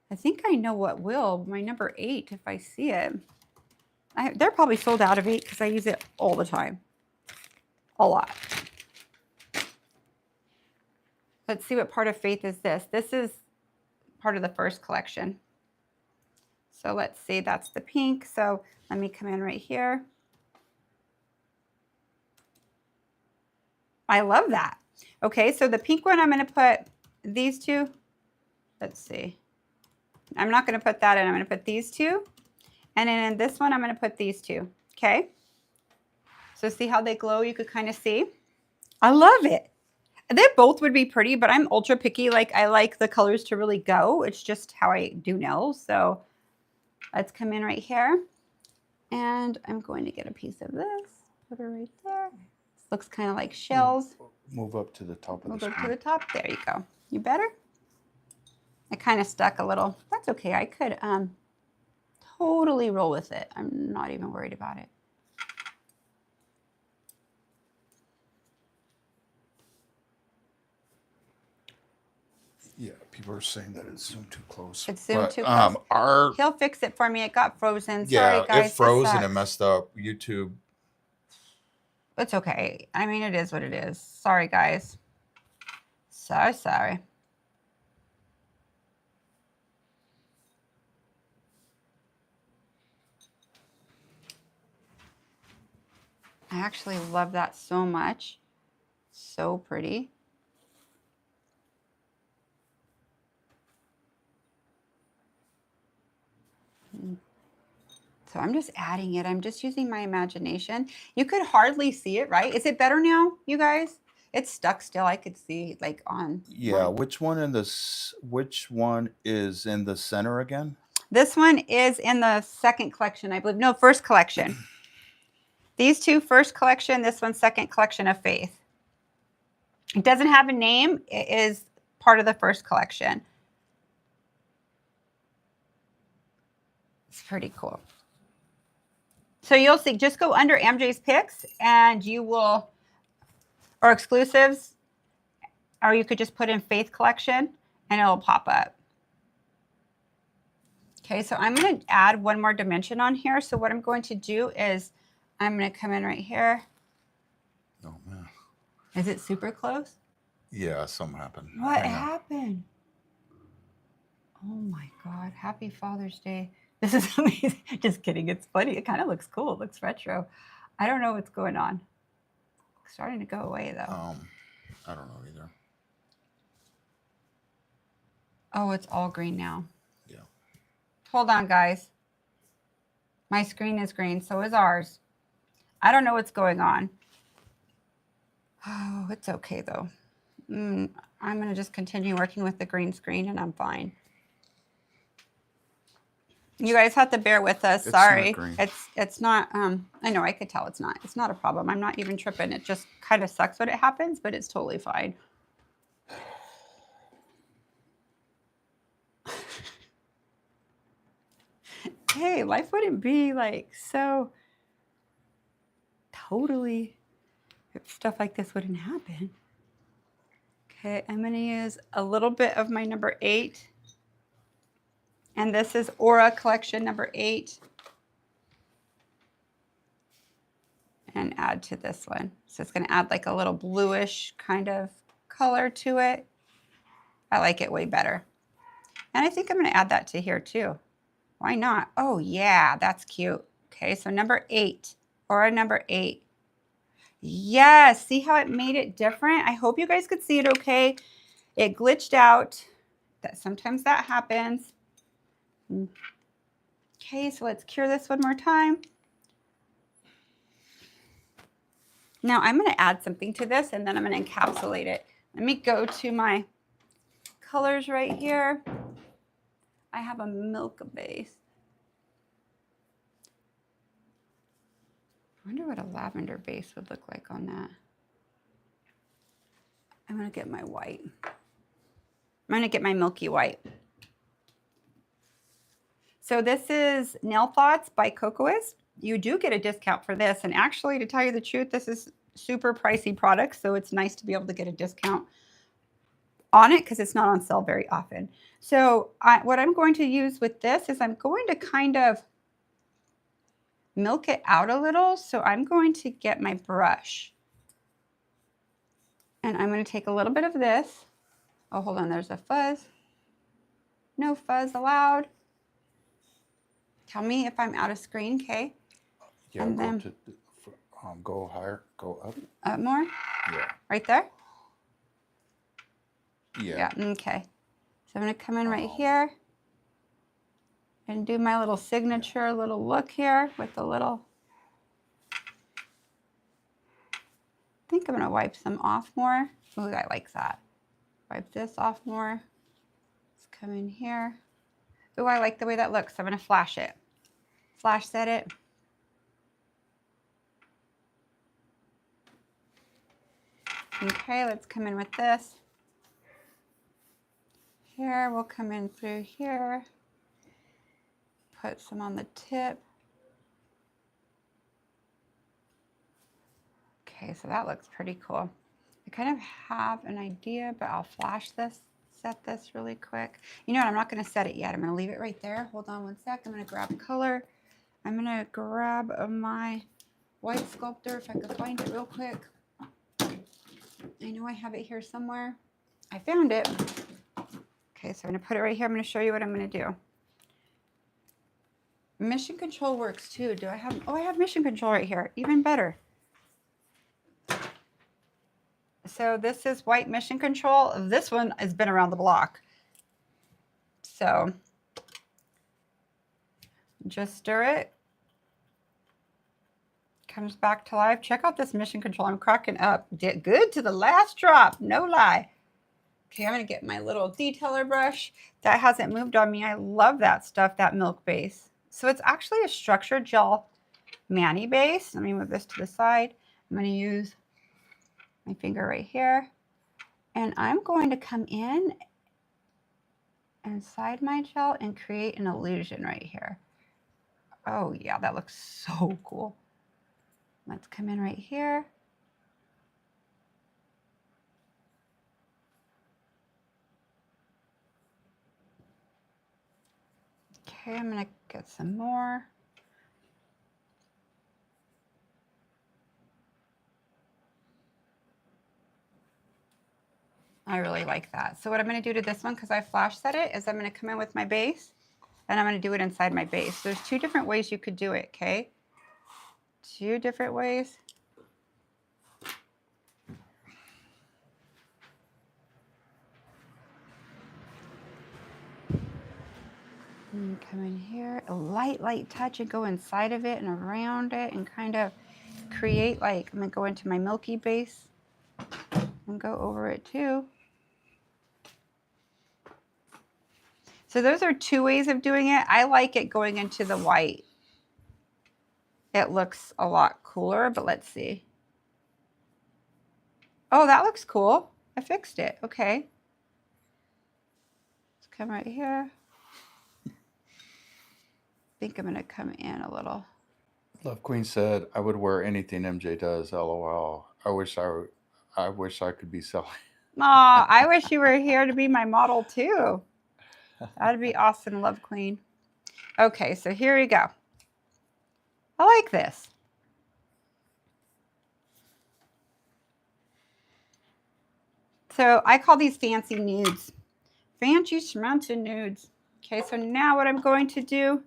I think I know what will. My number 8, if I see it. They're probably sold out of 8 because I use it all the time. A lot. Let's see what part of Faith is this. This is part of the first collection. So let's see, that's the pink. So let me come in right here. I love that. Okay, so the pink one, I'm going to put these two. Let's see. I'm not going to put that in. I'm going to put these two. And then in this one, I'm going to put these two. Okay. So see how they glow? You could kind of see. I love it. They both would be pretty, but I'm ultra picky. Like I like the colors to really go. It's just how I do nails. So let's come in right here. And I'm going to get a piece of this. Put her right there. This looks kind of like shells. Move up to the top of the screen. Move up to the top. There you go. You better? It kind of stuck a little. That's okay. I could totally roll with it. I'm not even worried about it. Yeah, people are saying that it's zoomed too close. It's zoomed too close. He'll fix it for me. It got frozen. Sorry, guys. It froze and it messed up YouTube. It's okay. I mean, it is what it is. Sorry, guys. So sorry. I actually love that so much. So pretty. So I'm just adding it. I'm just using my imagination. You could hardly see it, right? Is it better now, you guys? It's stuck still. I could see like on. Yeah, which one is in the center again? This one is in the second collection, I believe. No, first collection. These two, first collection. This one, second collection of Faith. It doesn't have a name. It is part of the first collection. It's pretty cool. So you'll see, just go under Mjay's picks and you will, or exclusives, or you could just put in Faith collection and it'll pop up. Okay, so I'm going to add one more dimension on here. So what I'm going to do is I'm going to come in right here. Oh, man. Is it super close? Yeah, something happened. What happened? Oh my God. Happy Father's Day. This is amazing. Just kidding. It's funny. It kind of looks cool. It looks retro. I don't know what's going on. It's starting to go away though. I don't know either. Oh, it's all green now. Yeah. Hold on, guys. My screen is green. So is ours. I don't know what's going on. Oh, it's okay though. I'm going to just continue working with the green screen and I'm fine. You guys have to bear with us. Sorry. It's not, I know, I could tell it's not. It's not a problem. I'm not even tripping. It just kind of sucks when it happens, but it's totally fine. Hey, life wouldn't be like so totally, if stuff like this wouldn't happen. Okay, I'm going to use a little bit of my number 8. And this is Aura Collection number 8. And add to this one. So it's going to add like a little bluish kind of color to it. I like it way better. And I think I'm going to add that to here too. Why not? Oh yeah, that's cute. Okay, so number 8, Aura number 8. Yes, see how it made it different? I hope you guys could see it okay. It glitched out. Sometimes that happens. Okay, so let's cure this one more time. Now I'm going to add something to this and then I'm going to encapsulate it. Let me go to my colors right here. I have a milk base. I wonder what a lavender base would look like on that. I'm going to get my white. I'm going to get my milky white. So this is Nail Thoughts by Cocoas. You do get a discount for this. And actually, to tell you the truth, this is super pricey product. So it's nice to be able to get a discount on it because it's not on sale very often. So what I'm going to use with this is I'm going to kind of milk it out a little. So I'm going to get my brush. And I'm going to take a little bit of this. Oh, hold on. There's a fuzz. No fuzz allowed. Tell me if I'm out of screen, okay? Yeah, and then go higher, go up. Up more? Yeah. Right there? Yeah. Yeah, okay. So I'm going to come in right here and do my little signature little look here with a little... I think I'm going to wipe some off more. Ooh, I like that. Wipe this off more. Let's come in here. Ooh, I like the way that looks. I'm going to flash it. Flash set it. Okay, let's come in with this. Here, we'll come in through here. Put some on the tip. Okay, so that looks pretty cool. I kind of have an idea, but I'll flash this, set this really quick. You know what, I'm not going to set it yet. I'm going to leave it right there. Hold on one sec. I'm going to grab color. I'm going to grab my white sculptor if I could find it real quick. I know I have it here somewhere. I found it. Okay, so I'm going to put it right here. I'm going to show you what I'm going to do. Mission Control works too. Do I have, oh, I have Mission Control right here. Even better. So this is white Mission Control. This one has been around the block. So just stir it. Comes back to life. Check out this Mission Control. I'm cracking up. Did good to the last drop. No lie. Okay, I'm going to get my little detailer brush. That hasn't moved on me. I love that stuff, that milk base. So it's actually a structured gel mani base. Let me move this to the side. I'm going to use my finger right here. And I'm going to come in inside my gel and create an illusion right here. Oh yeah, that looks so cool. Let's come in right here. Okay, I'm going to get some more. I really like that. So what I'm going to do to this one, because I flash set it, is I'm going to come in with my base, and I'm going to do it inside my base. There's 2 different ways you could do it, okay? 2 different ways. And come in here, a light touch, and go inside of it and around it and kind of create like, I'm going to go into my milky base. and go over it too. So those are two ways of doing it. I like it going into the white. It looks a lot cooler, but let's see. Oh, that looks cool. I fixed it. Okay. Let's come right here. I think I'm going to come in a little. Love Queen said, "I would wear anything MJ does. LOL. I wish I could be selling." Aw, I wish you were here to be my model too. That'd be awesome, Love Queen. Okay, so here we go. I like this. So I call these fancy nudes. Fancy schmancy nudes. Okay, so now what I'm going to do,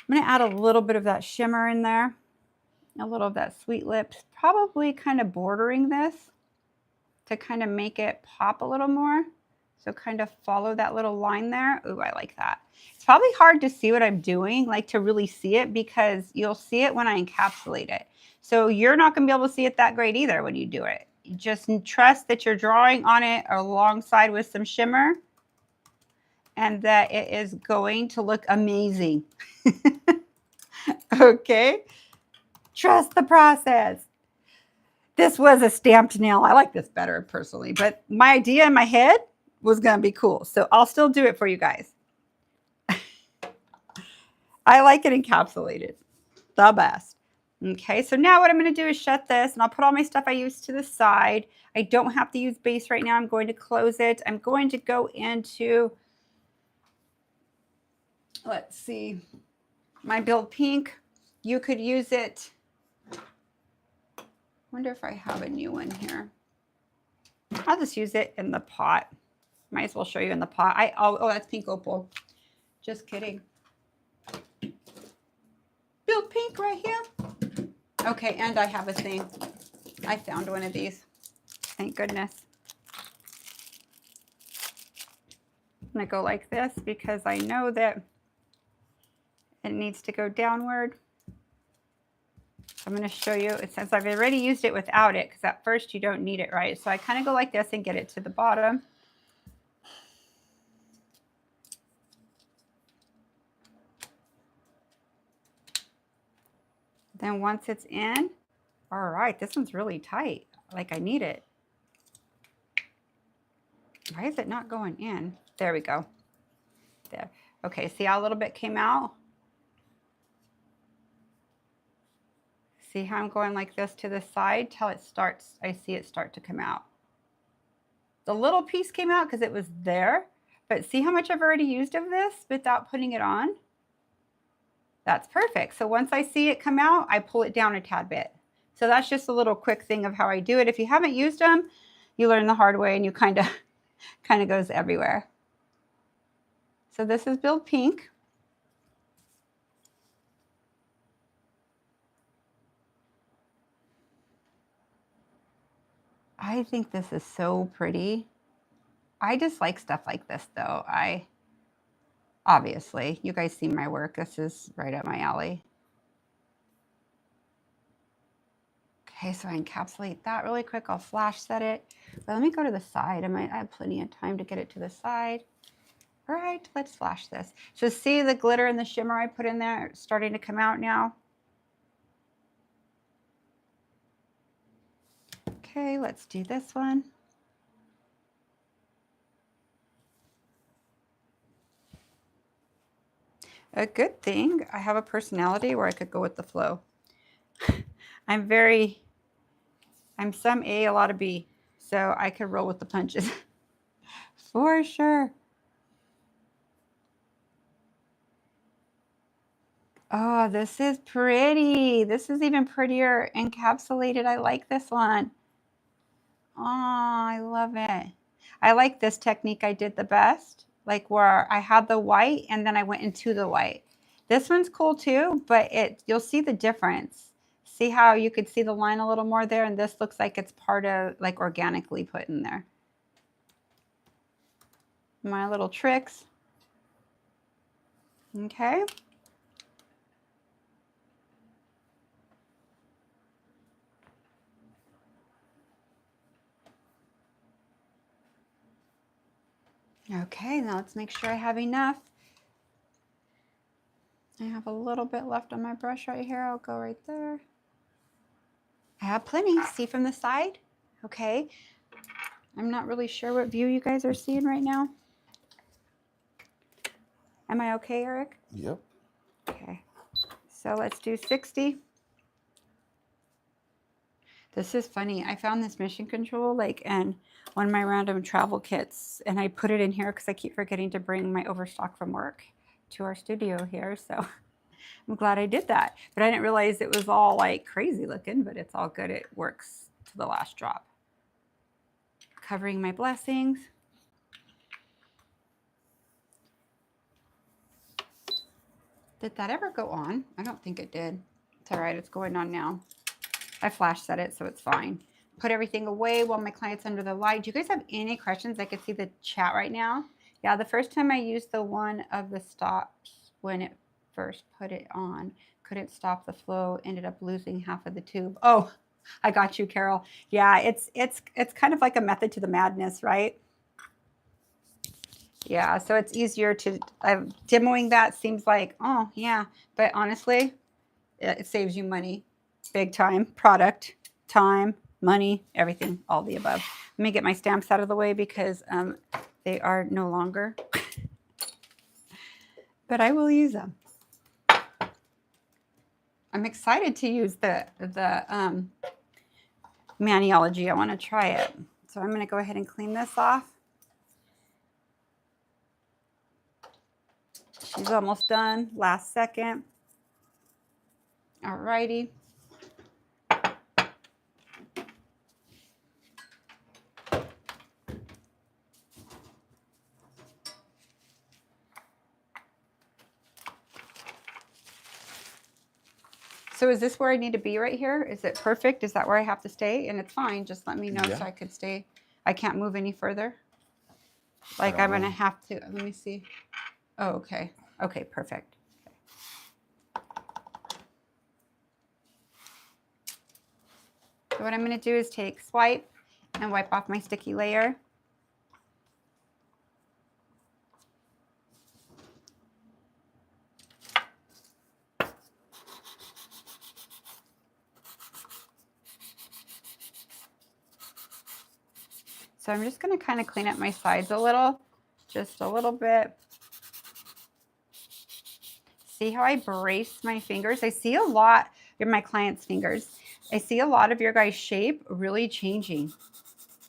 I'm going to add a little bit of that shimmer in there. A little of that Sweet Lips. Probably kind of bordering this to kind of make it pop a little more. So kind of follow that little line there. Ooh, I like that. It's probably hard to see what I'm doing, like to really see it, because you'll see it when I encapsulate it. So you're not going to be able to see it that great either when you do it. Just trust that you're drawing on it alongside with some shimmer and that it is going to look amazing. Okay? Trust the process. This was a stamped nail. I like this better personally, but my idea in my head was going to be cool. So I'll still do it for you guys. I like it encapsulated. The best. Okay, so now what I'm going to do is shut this, and I'll put all my stuff I used to the side. I don't have to use base right now. I'm going to close it. I'm going to go into, let's see, my Build Pink. You could use it. Wonder if I have a new one here. I'll just use it in the pot. Might as well show you in the pot. Oh, that's Pink Opal. Just kidding. Build Pink right here. Okay, and I have a thing. I found one of these. Thank goodness. I'm going to go like this because I know that it needs to go downward. I'm going to show you, it says I've already used it without it because at first you don't need it, right? So I kind of go like this and get it to the bottom. Then once it's in, all right, this one's really tight. Like I need it. Why is it not going in? There we go. There. Okay, see how a little bit came out? See how I'm going like this to the side till it starts, I see it start to come out. The little piece came out because it was there, but see how much I've already used of this without putting it on? That's perfect. So once I see it come out, I pull it down a tad bit. So that's just a little quick thing of how I do it. If you haven't used them, you learn the hard way and you kind of goes everywhere. So this is Build Pink. I think this is so pretty. I just like stuff like this though. Obviously, you guys see my work. This is right up my alley. Okay, so I encapsulate that really quick. I'll flash set it. But let me go to the side. I have plenty of time to get it to the side. All right, let's flash this. So see the glitter and the shimmer I put in there starting to come out now? Okay, let's do this one. A good thing, I have a personality where I could go with the flow. I'm some A, a lot of B, so I could roll with the punches. For sure. Oh, this is pretty. This is even prettier encapsulated. I like this one. Oh, I love it. I like this technique I did the best, like where I had the white and then I went into the white. This one's cool too, but you'll see the difference. See how you could see the line a little more there, and this looks like it's part of, like, organically put in there. My little tricks. Okay. Okay, now let's make sure I have enough. I have a little bit left on my brush right here. I'll go right there. I have plenty. See from the side? Okay. I'm not really sure what view you guys are seeing right now. Am I okay, Eric? Yep. Okay. So let's do 60. This is funny. I found this mission control like in one of my random travel kits, and I put it in here because I keep forgetting to bring my overstock from work to our studio here. So I'm glad I did that. But I didn't realize it was all like crazy looking, but it's all good. It works to the last drop. Covering my blessings. Did that ever go on? I don't think it did. It's all right. It's going on now. I flash set it, so it's fine. Put everything away while my client's under the light. Do you guys have any questions? I can see the chat right now. Yeah, the first time I used the one of the stops when it first put it on, couldn't stop the flow, ended up losing half of the tube. Oh, I got you, Carol. Yeah, it's kind of like a method to the madness, right? Yeah, so it's easier to, demoing that seems like, oh, yeah. But honestly, it saves you money. Big time. Product, time, money, everything, all the above. Let me get my stamps out of the way because they are no longer. But I will use them. I'm excited to use the Maniology. I want to try it. So I'm going to go ahead and clean this off. She's almost done. Last second. All righty. So is this where I need to be right here? Is it perfect? Is that where I have to stay? And it's fine. Just let me know so I could stay. I can't move any further. Like I'm going to have to. Let me see. Oh, okay. Okay, perfect. So what I'm going to do is take swipe and wipe off my sticky layer. So I'm just going to kind of clean up my sides a little, just a little bit. See how I brace my fingers? I see a lot in my clients' fingers. I see a lot of your guys' shape really changing.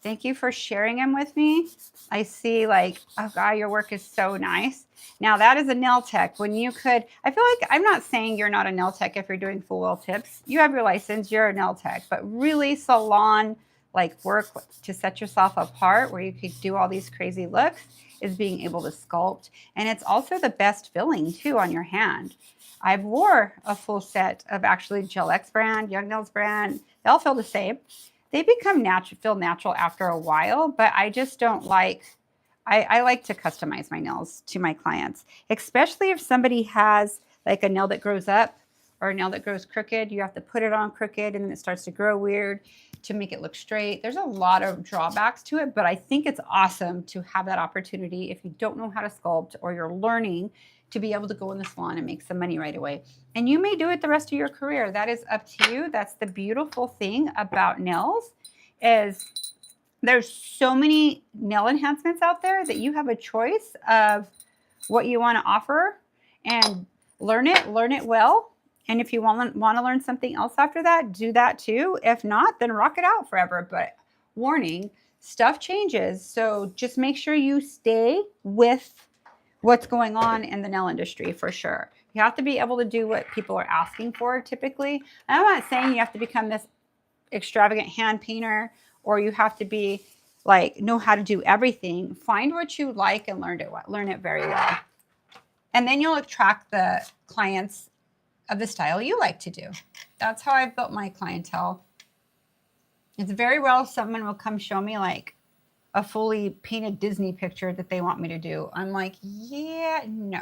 Thank you for sharing them with me. I see like, oh God, your work is so nice. Now that is a nail tech. When you could, I feel like I'm not saying you're not a nail tech if you're doing full wheel tips. You have your license, you're a nail tech, but really salon like work to set yourself apart where you could do all these crazy looks is being able to sculpt. And it's also the best filling too on your hand. I've wore a full set of actually Gel X brand, Young Nails brand. They all feel the same. They become feel natural after a while, but I just don't like, I like to customize my nails to my clients, especially if somebody has like a nail that grows up or a nail that grows crooked. You have to put it on crooked and then it starts to grow weird to make it look straight. There's a lot of drawbacks to it, but I think it's awesome to have that opportunity if you don't know how to sculpt or you're learning to be able to go in the salon and make some money right away. And you may do it the rest of your career. That is up to you. That's the beautiful thing about nails is there's so many nail enhancements out there that you have a choice of what you want to offer and learn it well. And if you want to learn something else after that, do that too. If not, then rock it out forever. But warning, stuff changes. So just make sure you stay with what's going on in the nail industry for sure. You have to be able to do what people are asking for typically. And I'm not saying you have to become this extravagant hand painter or you have to be like know how to do everything. Find what you like and learn it very well. And then you'll attract the clients of the style you like to do. That's how I've built my clientele. It's very well someone will come show me like a fully painted Disney picture that they want me to do. I'm like, yeah, no,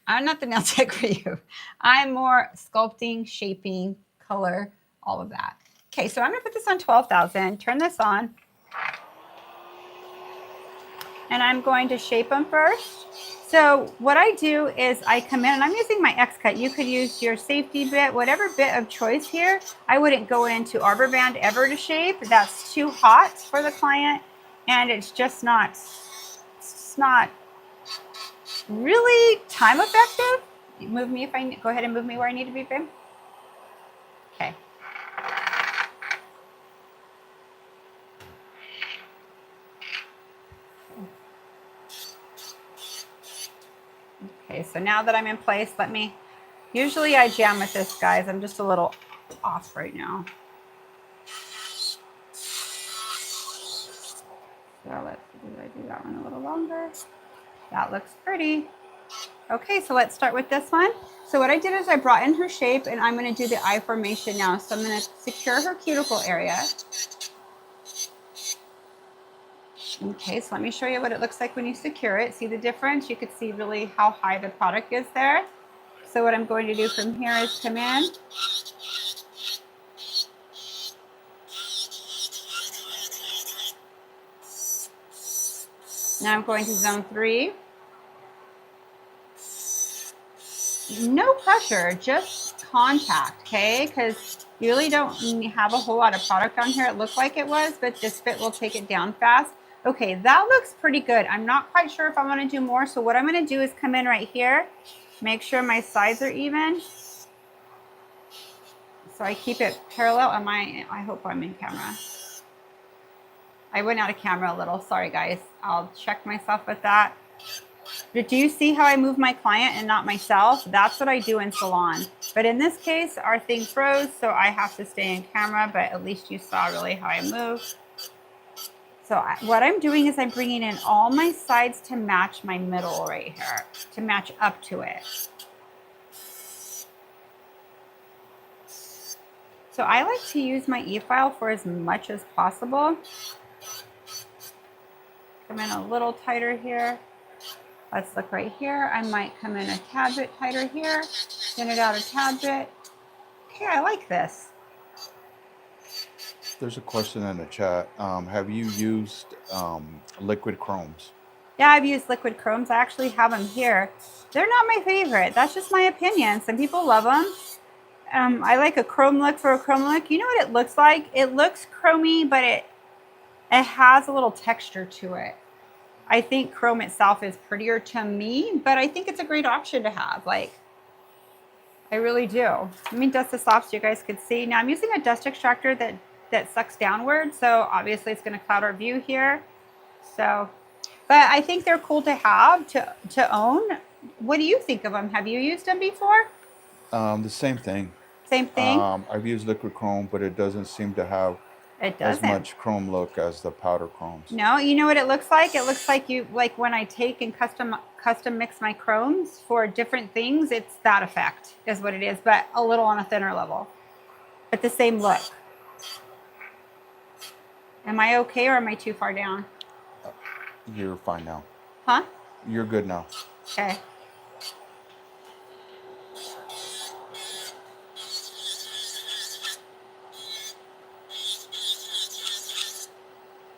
I'm not the nail tech for you. I'm more sculpting, shaping, color, all of that. Okay, so I'm gonna put this on 12,000, turn this on. and I'm going to shape them first. So what I do is I come in, and I'm using my X-Cut. You could use your safety bit, whatever bit of choice here. I wouldn't go into arbor band ever to shape. That's too hot for the client, and it's just not, it's not really time effective. Move me if I go ahead and move me where I need to be, babe. Okay. Okay, so now that I'm in place, usually I jam with this, guys. I'm just a little off right now. So I do that one a little longer. That looks pretty. Okay, so let's start with this one. So what I did is I brought in her shape, and I'm gonna do the eye formation now. So I'm gonna secure her cuticle area. Okay, so let me show you what it looks like when you secure it. See the difference? You could see really how high the product is there. So what I'm going to do from here is come in. Now I'm going to zone 3. No pressure, just contact, okay? Because you really don't have a whole lot of product on here. It looked like it was, but this bit will take it down fast. Okay, that looks pretty good. I'm not quite sure if I want to do more. So what I'm going to do is come in right here, make sure my sides are even. So I keep it parallel. I hope I'm in camera. I went out of camera a little. Sorry, guys. I'll check myself with that. But do you see how I move my client and not myself? That's what I do in salon. But in this case, our thing froze, so I have to stay in camera, but at least you saw really how I move. So what I'm doing is I'm bringing in all my sides to match my middle right here, to match up to it. So I like to use my e-file for as much as possible. Come in a little tighter here. Let's look right here. I might come in a tad bit tighter here, thin it out a tad bit. Okay, I like this. There's a question in the chat. Have you used liquid chromes? Yeah, I've used liquid chromes. I actually have them here. They're not my favorite. That's just my opinion. Some people love them. I like a chrome look for a chrome look. You know what it looks like? It looks chromy, but it has a little texture to it. I think chrome itself is prettier to me, but I think it's a great option to have. Like, I really do. Let me dust this off so you guys could see. Now I'm using a dust extractor that sucks downward, so obviously it's going to cloud our view here. So, but I think they're cool to have, to own. What do you think of them? Have you used them before? The same thing. Same thing? I've used liquid chrome, but it doesn't seem to have as much chrome look as the powder chromes. No, you know what it looks like? It looks like when I take and custom mix my chromes for different things, it's that effect is what it is, but a little on a thinner level. But the same look. Am I okay or am I too far down? You're fine now. Huh? You're good now. Okay.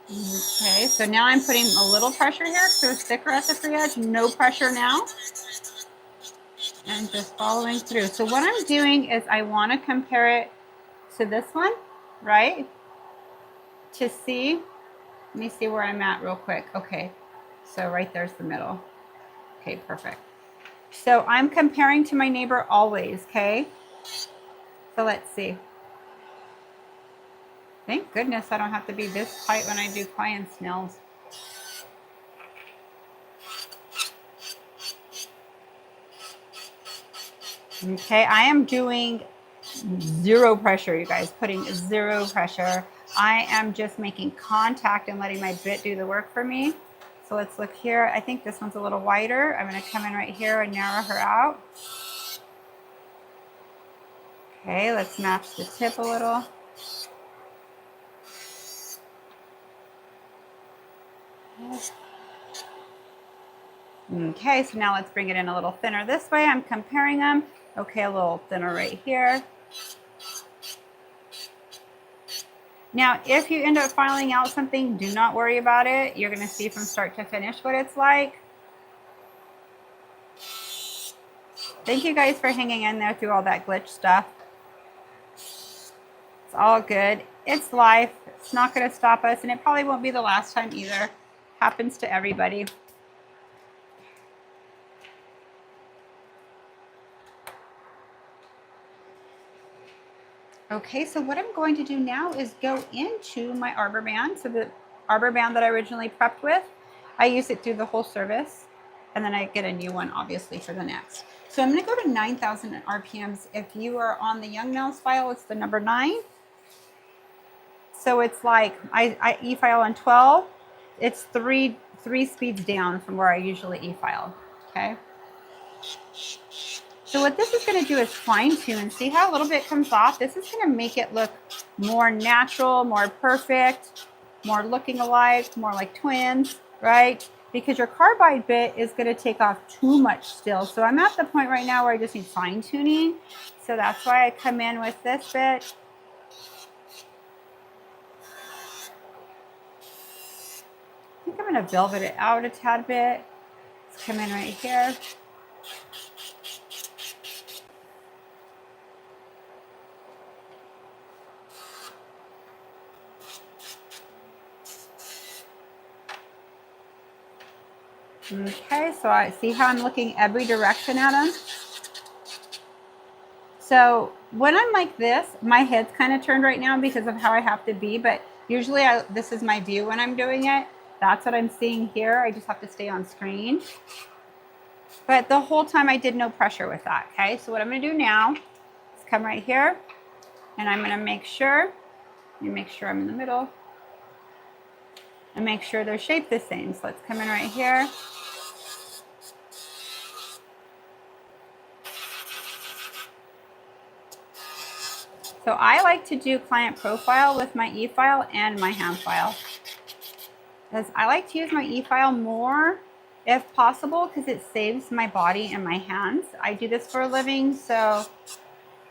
Okay, so now I'm putting a little pressure here because it was thicker at the free edge. No pressure now. And just following through. So what I'm doing is I want to compare it to this one, right? To see. Let me see where I'm at real quick. Okay, so right there's the middle. Okay, perfect. So I'm comparing to my neighbor always, okay? So let's see. Thank goodness I don't have to be this tight when I do clients' nails. Okay, I am doing zero pressure, you guys, putting zero pressure. I am just making contact and letting my bit do the work for me. So let's look here. I think this one's a little wider. I'm going to come in right here and narrow her out. Okay, let's match the tip a little. Okay, so now let's bring it in a little thinner this way. I'm comparing them. Okay, a little thinner right here. Now, if you end up filing out something, do not worry about it. You're going to see from start to finish what it's like. Thank you guys for hanging in there through all that glitch stuff. It's all good. It's life. It's not going to stop us, and it probably won't be the last time either. Happens to everybody. Okay, so what I'm going to do now is go into my arbor band. So the arbor band that I originally prepped with, I use it through the whole service, and then I get a new one obviously for the next. So I'm going to go to 9,000 RPMs. If you are on the Young Nails file, it's the number 9. So it's like I e-file on 12. It's three speeds down from where I usually e-file. Okay. So what this is going to do is fine tune and see how a little bit comes off. This is going to make it look more natural, more perfect, more looking alike, more like twins, right? Because your carbide bit is going to take off too much still. So I'm at the point right now where I just need fine tuning. So that's why I come in with this bit. I think I'm going to velvet it out a tad bit. Let's come in right here. Okay, so I see how I'm looking every direction at them. So when I'm like this, my head's kind of turned right now because of how I have to be, but usually this is my view when I'm doing it. That's what I'm seeing here. I just have to stay on screen. But the whole time I did no pressure with that, okay? So what I'm gonna do now is come right here, and I'm gonna make sure I'm in the middle, and make sure they're shaped the same. So let's come in right here. So I like to do client profile with my e-file and my hand file. Because I like to use my e-file more if possible because it saves my body and my hands. I do this for a living, so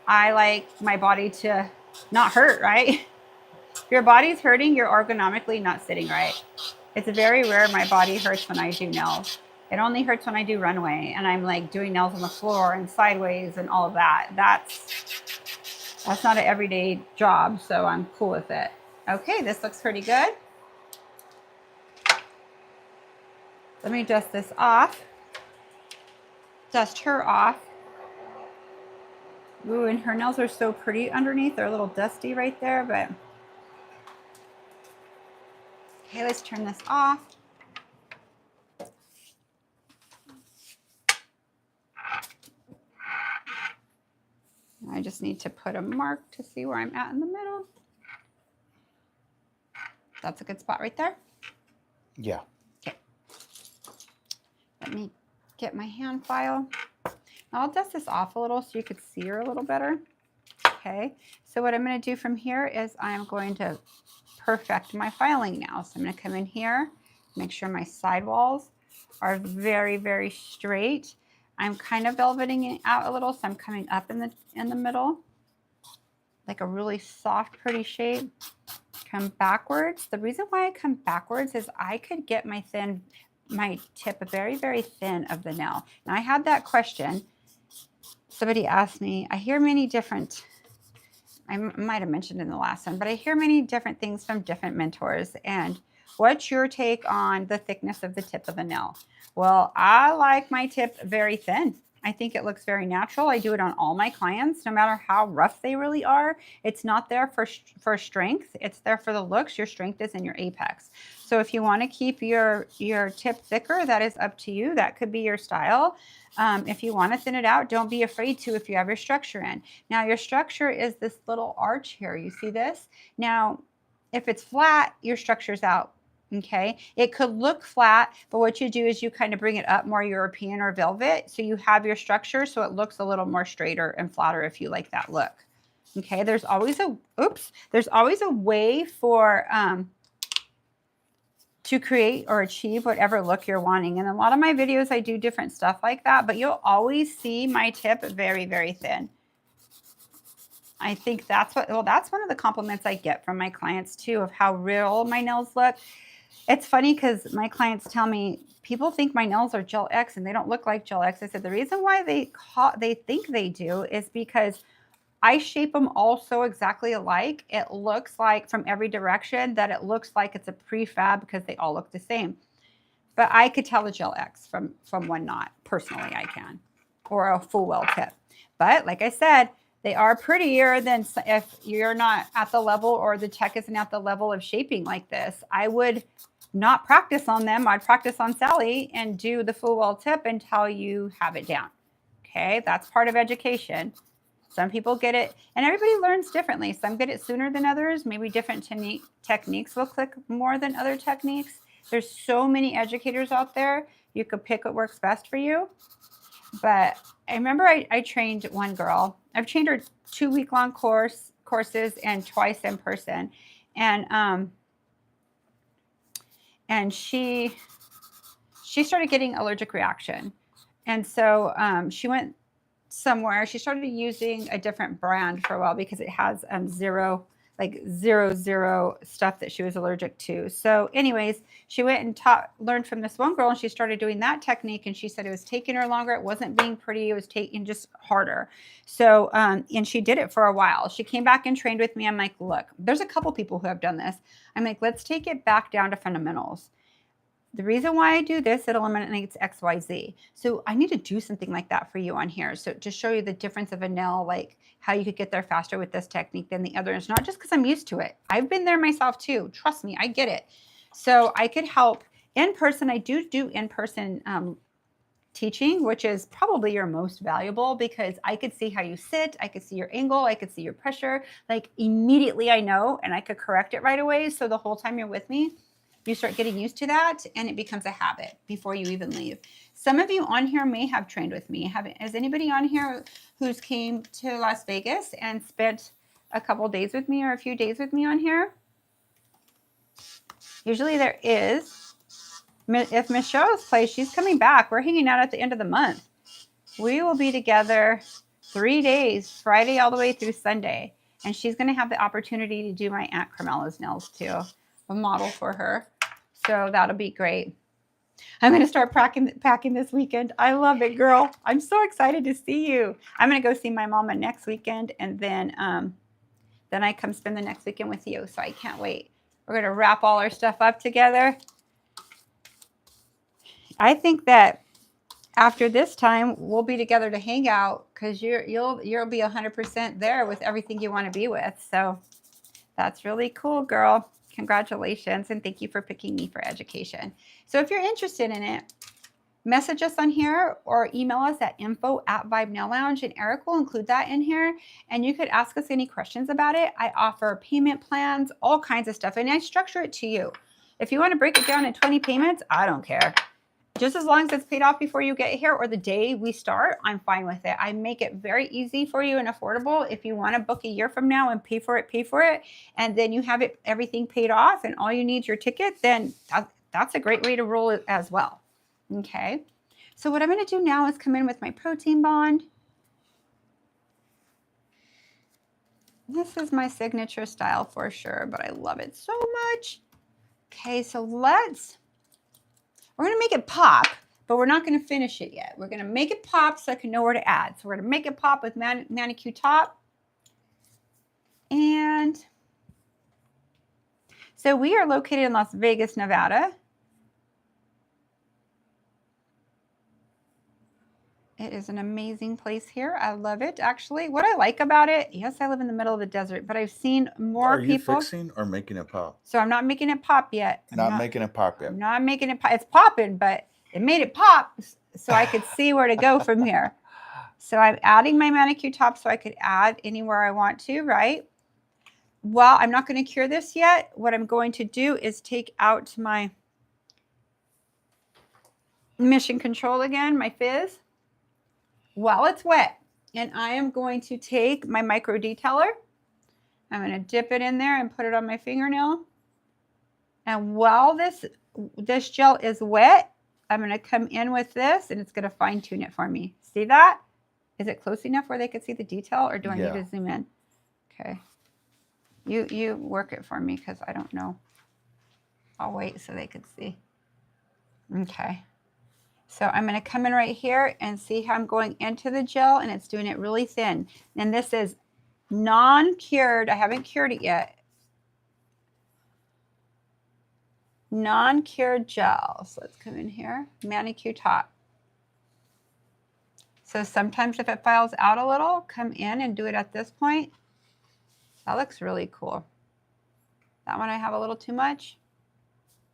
I like my body to not hurt, right? If your body's hurting, you're ergonomically not sitting right. It's very rare my body hurts when I do nails. It only hurts when I do runway and I'm like doing nails on the floor and sideways and all of that. That's not an everyday job, so I'm cool with it. Okay, this looks pretty good. Let me dust this off. Dust her off. Ooh, and her nails are so pretty underneath. They're a little dusty right there, but. Okay, let's turn this off. I just need to put a mark to see where I'm at in the middle. That's a good spot right there. Yeah. Okay. Let me get my hand file. I'll dust this off a little so you could see her a little better. Okay. So what I'm going to do from here is I'm going to perfect my filing now. So I'm going to come in here, make sure my sidewalls are very, very straight. I'm kind of velveting it out a little, so I'm coming up in the middle, like a really soft, pretty shape. Come backwards. The reason why I come backwards is I could get my tip very, very thin of the nail. And I had that question. Somebody asked me, I hear many different, I might have mentioned in the last one, but I hear many different things from different mentors. And what's your take on the thickness of the tip of the nail? Well, I like my tip very thin. I think it looks very natural. I do it on all my clients, no matter how rough they really are. It's not there for strength. It's there for the looks. Your strength is in your apex. So if you want to keep your tip thicker, that is up to you. That could be your style. If you want to thin it out, don't be afraid to if you have your structure in. Now, your structure is this little arch here. You see this? Now, if it's flat, your structure's out. Okay, it could look flat, but what you do is you kind of bring it up more European or velvet. So you have your structure so it looks a little more straighter and flatter if you like that look. Okay, there's always a way for to create or achieve whatever look you're wanting. And a lot of my videos, I do different stuff like that, but you'll always see my tip very, very thin. I think that's that's one of the compliments I get from my clients too, of how real my nails look. It's funny because my clients tell me people think my nails are Gel X and they don't look like Gel X. I said the reason why they think they do is because I shape them all so exactly alike. It looks like from every direction that it looks like it's a prefab because they all look the same. But I could tell the Gel X from one knot. Personally, I can. Or a full well tip. But like I said, they are prettier than if you're not at the level or the tech isn't at the level of shaping like this. I would not practice on them. I'd practice on Sally and do the full well tip until you have it down. Okay, that's part of education. Some people get it, and everybody learns differently. Some get it sooner than others. Maybe different techniques will click more than other techniques. There's so many educators out there. You could pick what works best for you. But I remember I trained one girl. I've trained her 2-week-long courses and twice in person. And she started getting allergic reaction. And so she went somewhere. She started using a different brand for a while because it has zero stuff that she was allergic to. So anyways, she went and learned from this one girl, and she started doing that technique, and she said it was taking her longer. It wasn't being pretty. It was taking just harder. So, and she did it for a while. She came back and trained with me. I'm like, look, there's a couple people who have done this. I'm like, let's take it back down to fundamentals. The reason why I do this, it eliminates XYZ. So I need to do something like that for you on here. So to show you the difference of a nail, like how you could get there faster with this technique than the other. It's not just because I'm used to it. I've been there myself too. Trust me, I get it. So I could help in person. I do in-person teaching, which is probably your most valuable because I could see how you sit. I could see your angle. I could see your pressure. Like immediately I know, and I could correct it right away. So the whole time you're with me, you start getting used to that and it becomes a habit before you even leave. Some of you on here may have trained with me. Has anybody on here who's came to Las Vegas and spent a couple days with me or a few days with me on here? Usually there is. If Michelle's place, she's coming back. We're hanging out at the end of the month. We will be together 3 days, Friday all the way through Sunday. And she's going to have the opportunity to do my Aunt Carmela's nails too, a model for her. So that'll be great. I'm going to start packing this weekend. I love it, girl. I'm so excited to see you. I'm going to go see my mama next weekend, and then I come spend the next weekend with you. So I can't wait. We're going to wrap all our stuff up together. I think that after this time, we'll be together to hang out because you'll be 100% there with everything you want to be with. So that's really cool, girl. Congratulations, and thank you for picking me for education. So if you're interested in it, message us on here or email us at info@Vibe Nail Lounge, and Eric will include that in here. And you could ask us any questions about it. I offer payment plans, all kinds of stuff, and I structure it to you. If you want to break it down in 20 payments, I don't care. Just as long as it's paid off before you get here or the day we start, I'm fine with it. I make it very easy for you and affordable. If you want to book a year from now and pay for it, and then you have everything paid off and all you need is your ticket, then that's a great way to roll it as well. Okay. So what I'm going to do now is come in with my protein bond. This is my signature style for sure, but I love it so much. Okay, so we're going to make it pop, but we're not going to finish it yet. We're going to make it pop so I can know where to add. So we're going to make it pop with manicure top. And so we are located in Las Vegas, Nevada. It is an amazing place here. I love it, actually. What I like about it, yes, I live in the middle of the desert, but I've seen more people. Are you fixing or making it pop? So I'm not making it pop yet. Not making it pop yet. I'm not making it pop. It's popping, but it made it pop so I could see where to go from here. So I'm adding my manicure top so I could add anywhere I want to, right? Well, I'm not going to cure this yet. What I'm going to do is take out my Mission Control again, my fizz, while it's wet. And I am going to take my micro detailer. I'm going to dip it in there and put it on my fingernail. And while this gel is wet, I'm going to come in with this and it's going to fine tune it for me. See that? Is it close enough where they can see the detail, or do I need to zoom in? Okay. You work it for me because I don't know. I'll wait so they could see. Okay. So I'm going to come in right here and see how I'm going into the gel, and it's doing it really thin. And this is non-cured. I haven't cured it yet. Non-cured gel. So let's come in here. Manicure top. So sometimes if it files out a little, come in and do it at this point. That looks really cool. That one I have a little too much.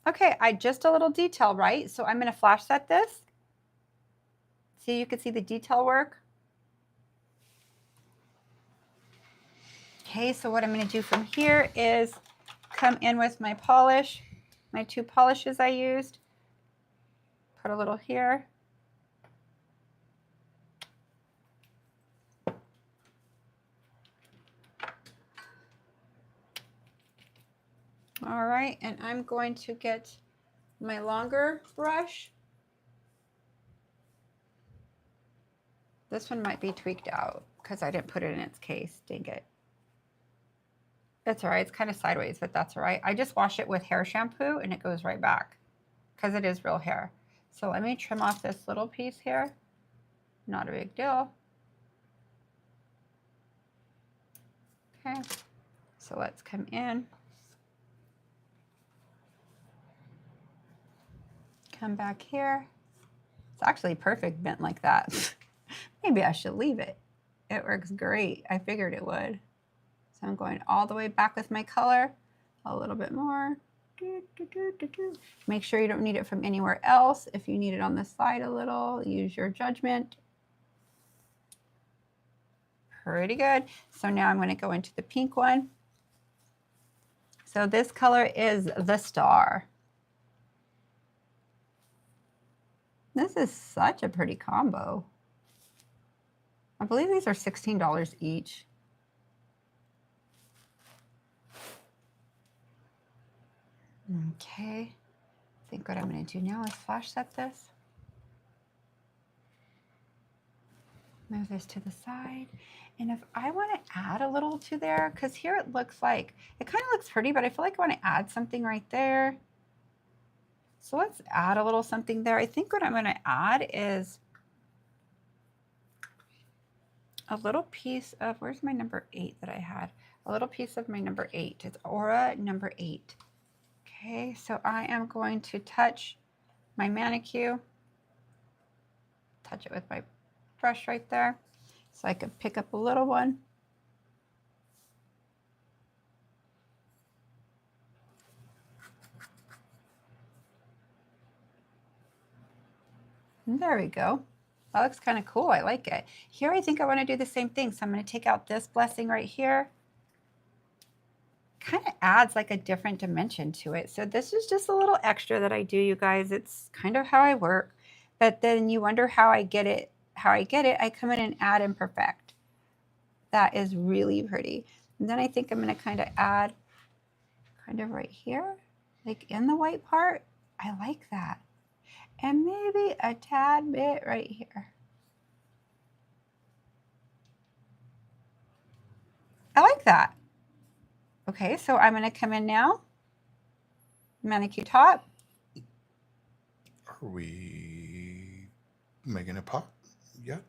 Okay, just a little detail, right? So I'm going to flash set this. See, you can see the detail work. Okay, so what I'm going to do from here is come in with my polish, my 2 polishes I used. Put a little here. All right, and I'm going to get my longer brush. This one might be tweaked out because I didn't put it in its case. Dang it. That's all right. It's kind of sideways, but that's all right. I just wash it with hair shampoo and it goes right back because it is real hair. So let me trim off this little piece here. Not a big deal. Okay. So let's come in. Come back here. It's actually perfect bent like that. Maybe I should leave it. It works great. I figured it would. So I'm going all the way back with my color. A little bit more. Make sure you don't need it from anywhere else. If you need it on the side a little, use your judgment. Pretty good. So now I'm going to go into the pink one. So this color is the Star. This is such a pretty combo. I believe these are $16 each. Okay, I think what I'm going to do now is flash set this. Move this to the side. And if I want to add a little to there, because here it looks like, it kind of looks pretty, but I feel like I want to add something right there. So let's add a little something there. I think what I'm going to add is a little piece of, where's my number 8 that I had? A little piece of my number 8. It's Aura number 8. Okay, so I am going to touch my manicure, touch it with my brush right there, so I could pick up a little one. And there we go. That looks kind of cool. I like it. Here I think I want to do the same thing. So I'm going to take out this blessing right here. Kind of adds like a different dimension to it. So this is just a little extra that I do, you guys. It's kind of how I work. But then you wonder how I get it. I come in and add and perfect. That is really pretty. And then I think I'm going to kind of add kind of right here, like in the white part. I like that. And maybe a tad bit right here. I like that. Okay, so I'm going to come in now. Manicure top. Are we making it pop yet?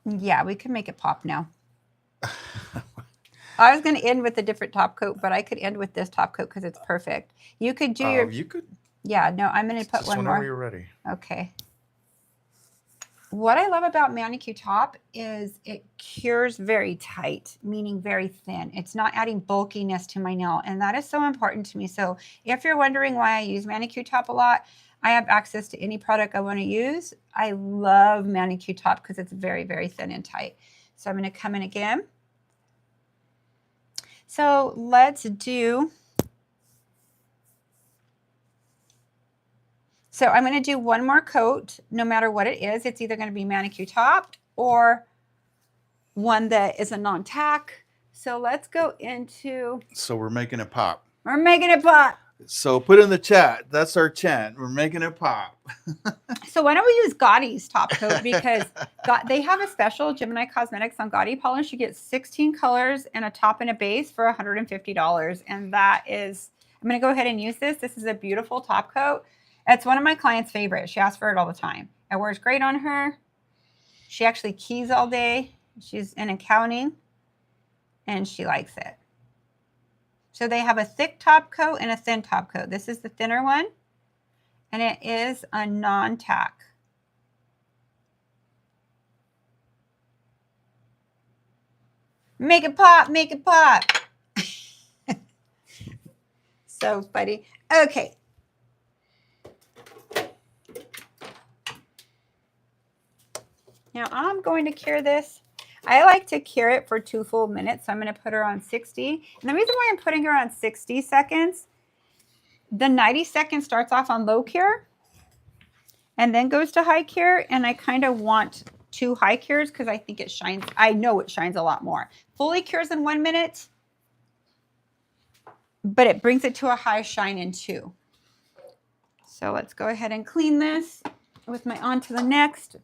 Yeah, we can make it pop now. I was going to end with a different top coat, but I could end with this top coat because it's perfect. You could do your... You could. Yeah, no, I'm going to put one more. Whenever you're ready. Okay. What I love about manicure top is it cures very tight, meaning very thin. It's not adding bulkiness to my nail, and that is so important to me. So if you're wondering why I use manicure top a lot, I have access to any product I want to use. I love manicure top because it's very, very thin and tight. So I'm going to come in again. So let's do... So I'm going to do one more coat, no matter what it is. It's either going to be manicure topped or one that is a non-tack. So let's go into... So we're making it pop. We're making it pop. So put in the chat. That's our chant. We're making it pop. So why don't we use Goldie's top coat, because they have a special Gemini Cosmetics on Goldie polish. You get 16 colors and a top and a base for $150. And that is, I'm going to go ahead and use this. This is a beautiful top coat. It's one of my clients' favorites. She asks for it all the time. It wears great on her. She actually keys all day. She's in accounting and she likes it. So they have a thick top coat and a thin top coat. This is the thinner one, and it is a non-tack. Make it pop, make it pop. So funny. Okay. Now I'm going to cure this. I like to cure it for 2 full minutes, so I'm going to put her on 60. And the reason why I'm putting her on 60 seconds, the 90 seconds starts off on low cure and then goes to high cure. And I kind of want 2 high cures because I think it shines. I know it shines a lot more. Fully cures in 1 minute, but it brings it to a high shine in 2. So let's go ahead and clean this with my on to the next.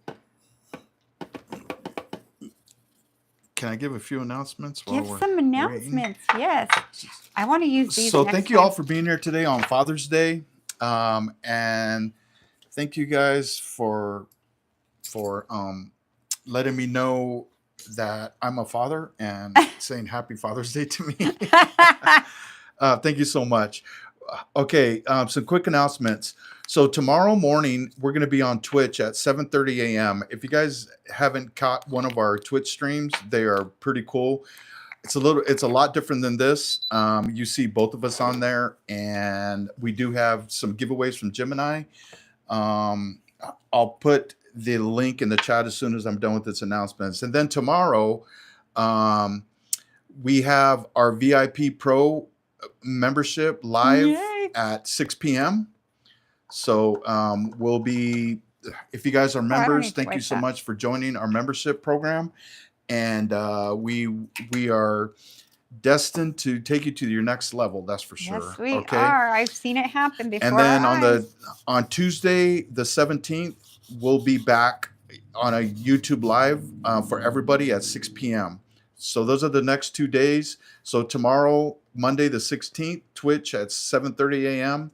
Can I give a few announcements? Give some announcements, yes. I want to use these. So thank you all for being here today on Father's Day. And thank you guys for letting me know that I'm a father and saying happy Father's Day to me. Thank you so much. Okay, some quick announcements. So tomorrow morning, we're going to be on Twitch at 7:30 a.m. If you guys haven't caught one of our Twitch streams, they are pretty cool. It's a lot different than this. You see both of us on there, and we do have some giveaways from Gemini. I'll put the link in the chat as soon as I'm done with this announcements. And then tomorrow, we have our VIP Pro membership live at 6 p.m. So we'll be, if you guys are members, thank you so much for joining our membership program. And we are destined to take you to your next level. That's for sure. Yes, we are. I've seen it happen before. And then on Tuesday, the 17th, we'll be back on a YouTube live for everybody at 6 p.m. So those are the next 2 days. So tomorrow, Monday the 16th, Twitch at 7:30 a.m.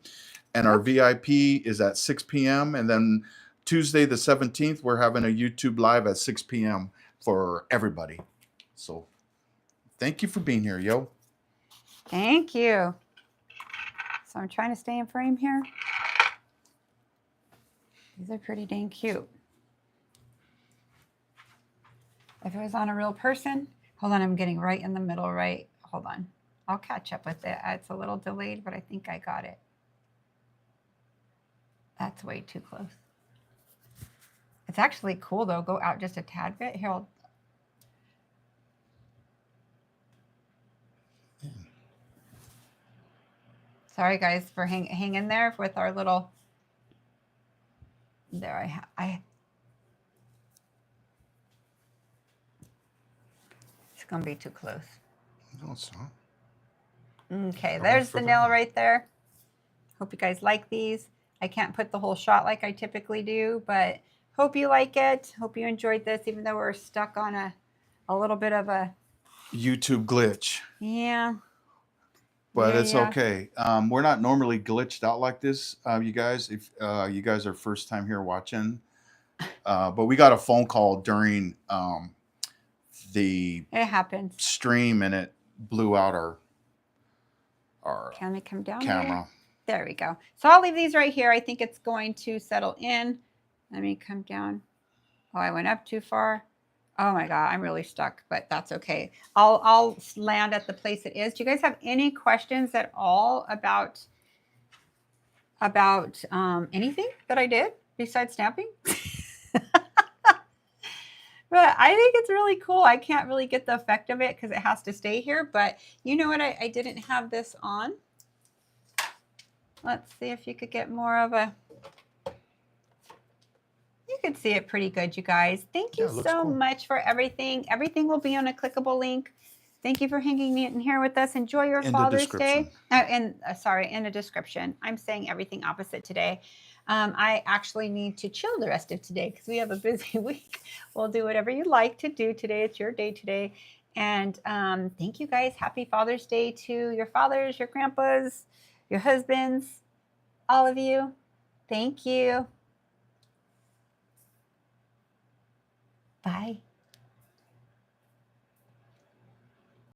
And our VIP is at 6 p.m. And then Tuesday the 17th, we're having a YouTube live at 6 p.m. for everybody. So thank you for being here, yo. Thank you. So I'm trying to stay in frame here. These are pretty dang cute. If it was on a real person, hold on, I'm getting right in the middle, right? Hold on. I'll catch up with it. It's a little delayed, but I think I got it. That's way too close. It's actually cool, though. Go out just a tad bit. Here, sorry, guys, for hanging there with our little... There, It's going to be too close. No, it's not. Okay, there's the nail right there. Hope you guys like these. I can't put the whole shot like I typically do, but hope you like it. Hope you enjoyed this, even though we're stuck on a little bit of a YouTube glitch. Yeah. But it's okay. We're not normally glitched out like this, you guys. If you guys are first time here watching, but we got a phone call during the it happens stream, and it blew out our Can we come down camera. There we go. So I'll leave these right here. I think it's going to settle in. Let me come down. Oh, I went up too far. Oh my God, I'm really stuck, but that's okay. I'll land at the place it is. Do you guys have any questions at all about anything that I did besides stamping? But I think it's really cool. I can't really get the effect of it because it has to stay here. But you know what? I didn't have this on. Let's see if you could get more of a... You could see it pretty good, you guys. Thank you so much for everything. Everything will be on a clickable link. Thank you for hanging in here with us. Enjoy your In the Father's description. Day. Sorry, in the description. I'm saying everything opposite today. I actually need to chill the rest of today because we have a busy week. We'll do whatever you like to do today. It's your day today. And thank you guys. Happy Father's Day to your fathers, your grandpas, your husbands, all of you. Thank you. Bye.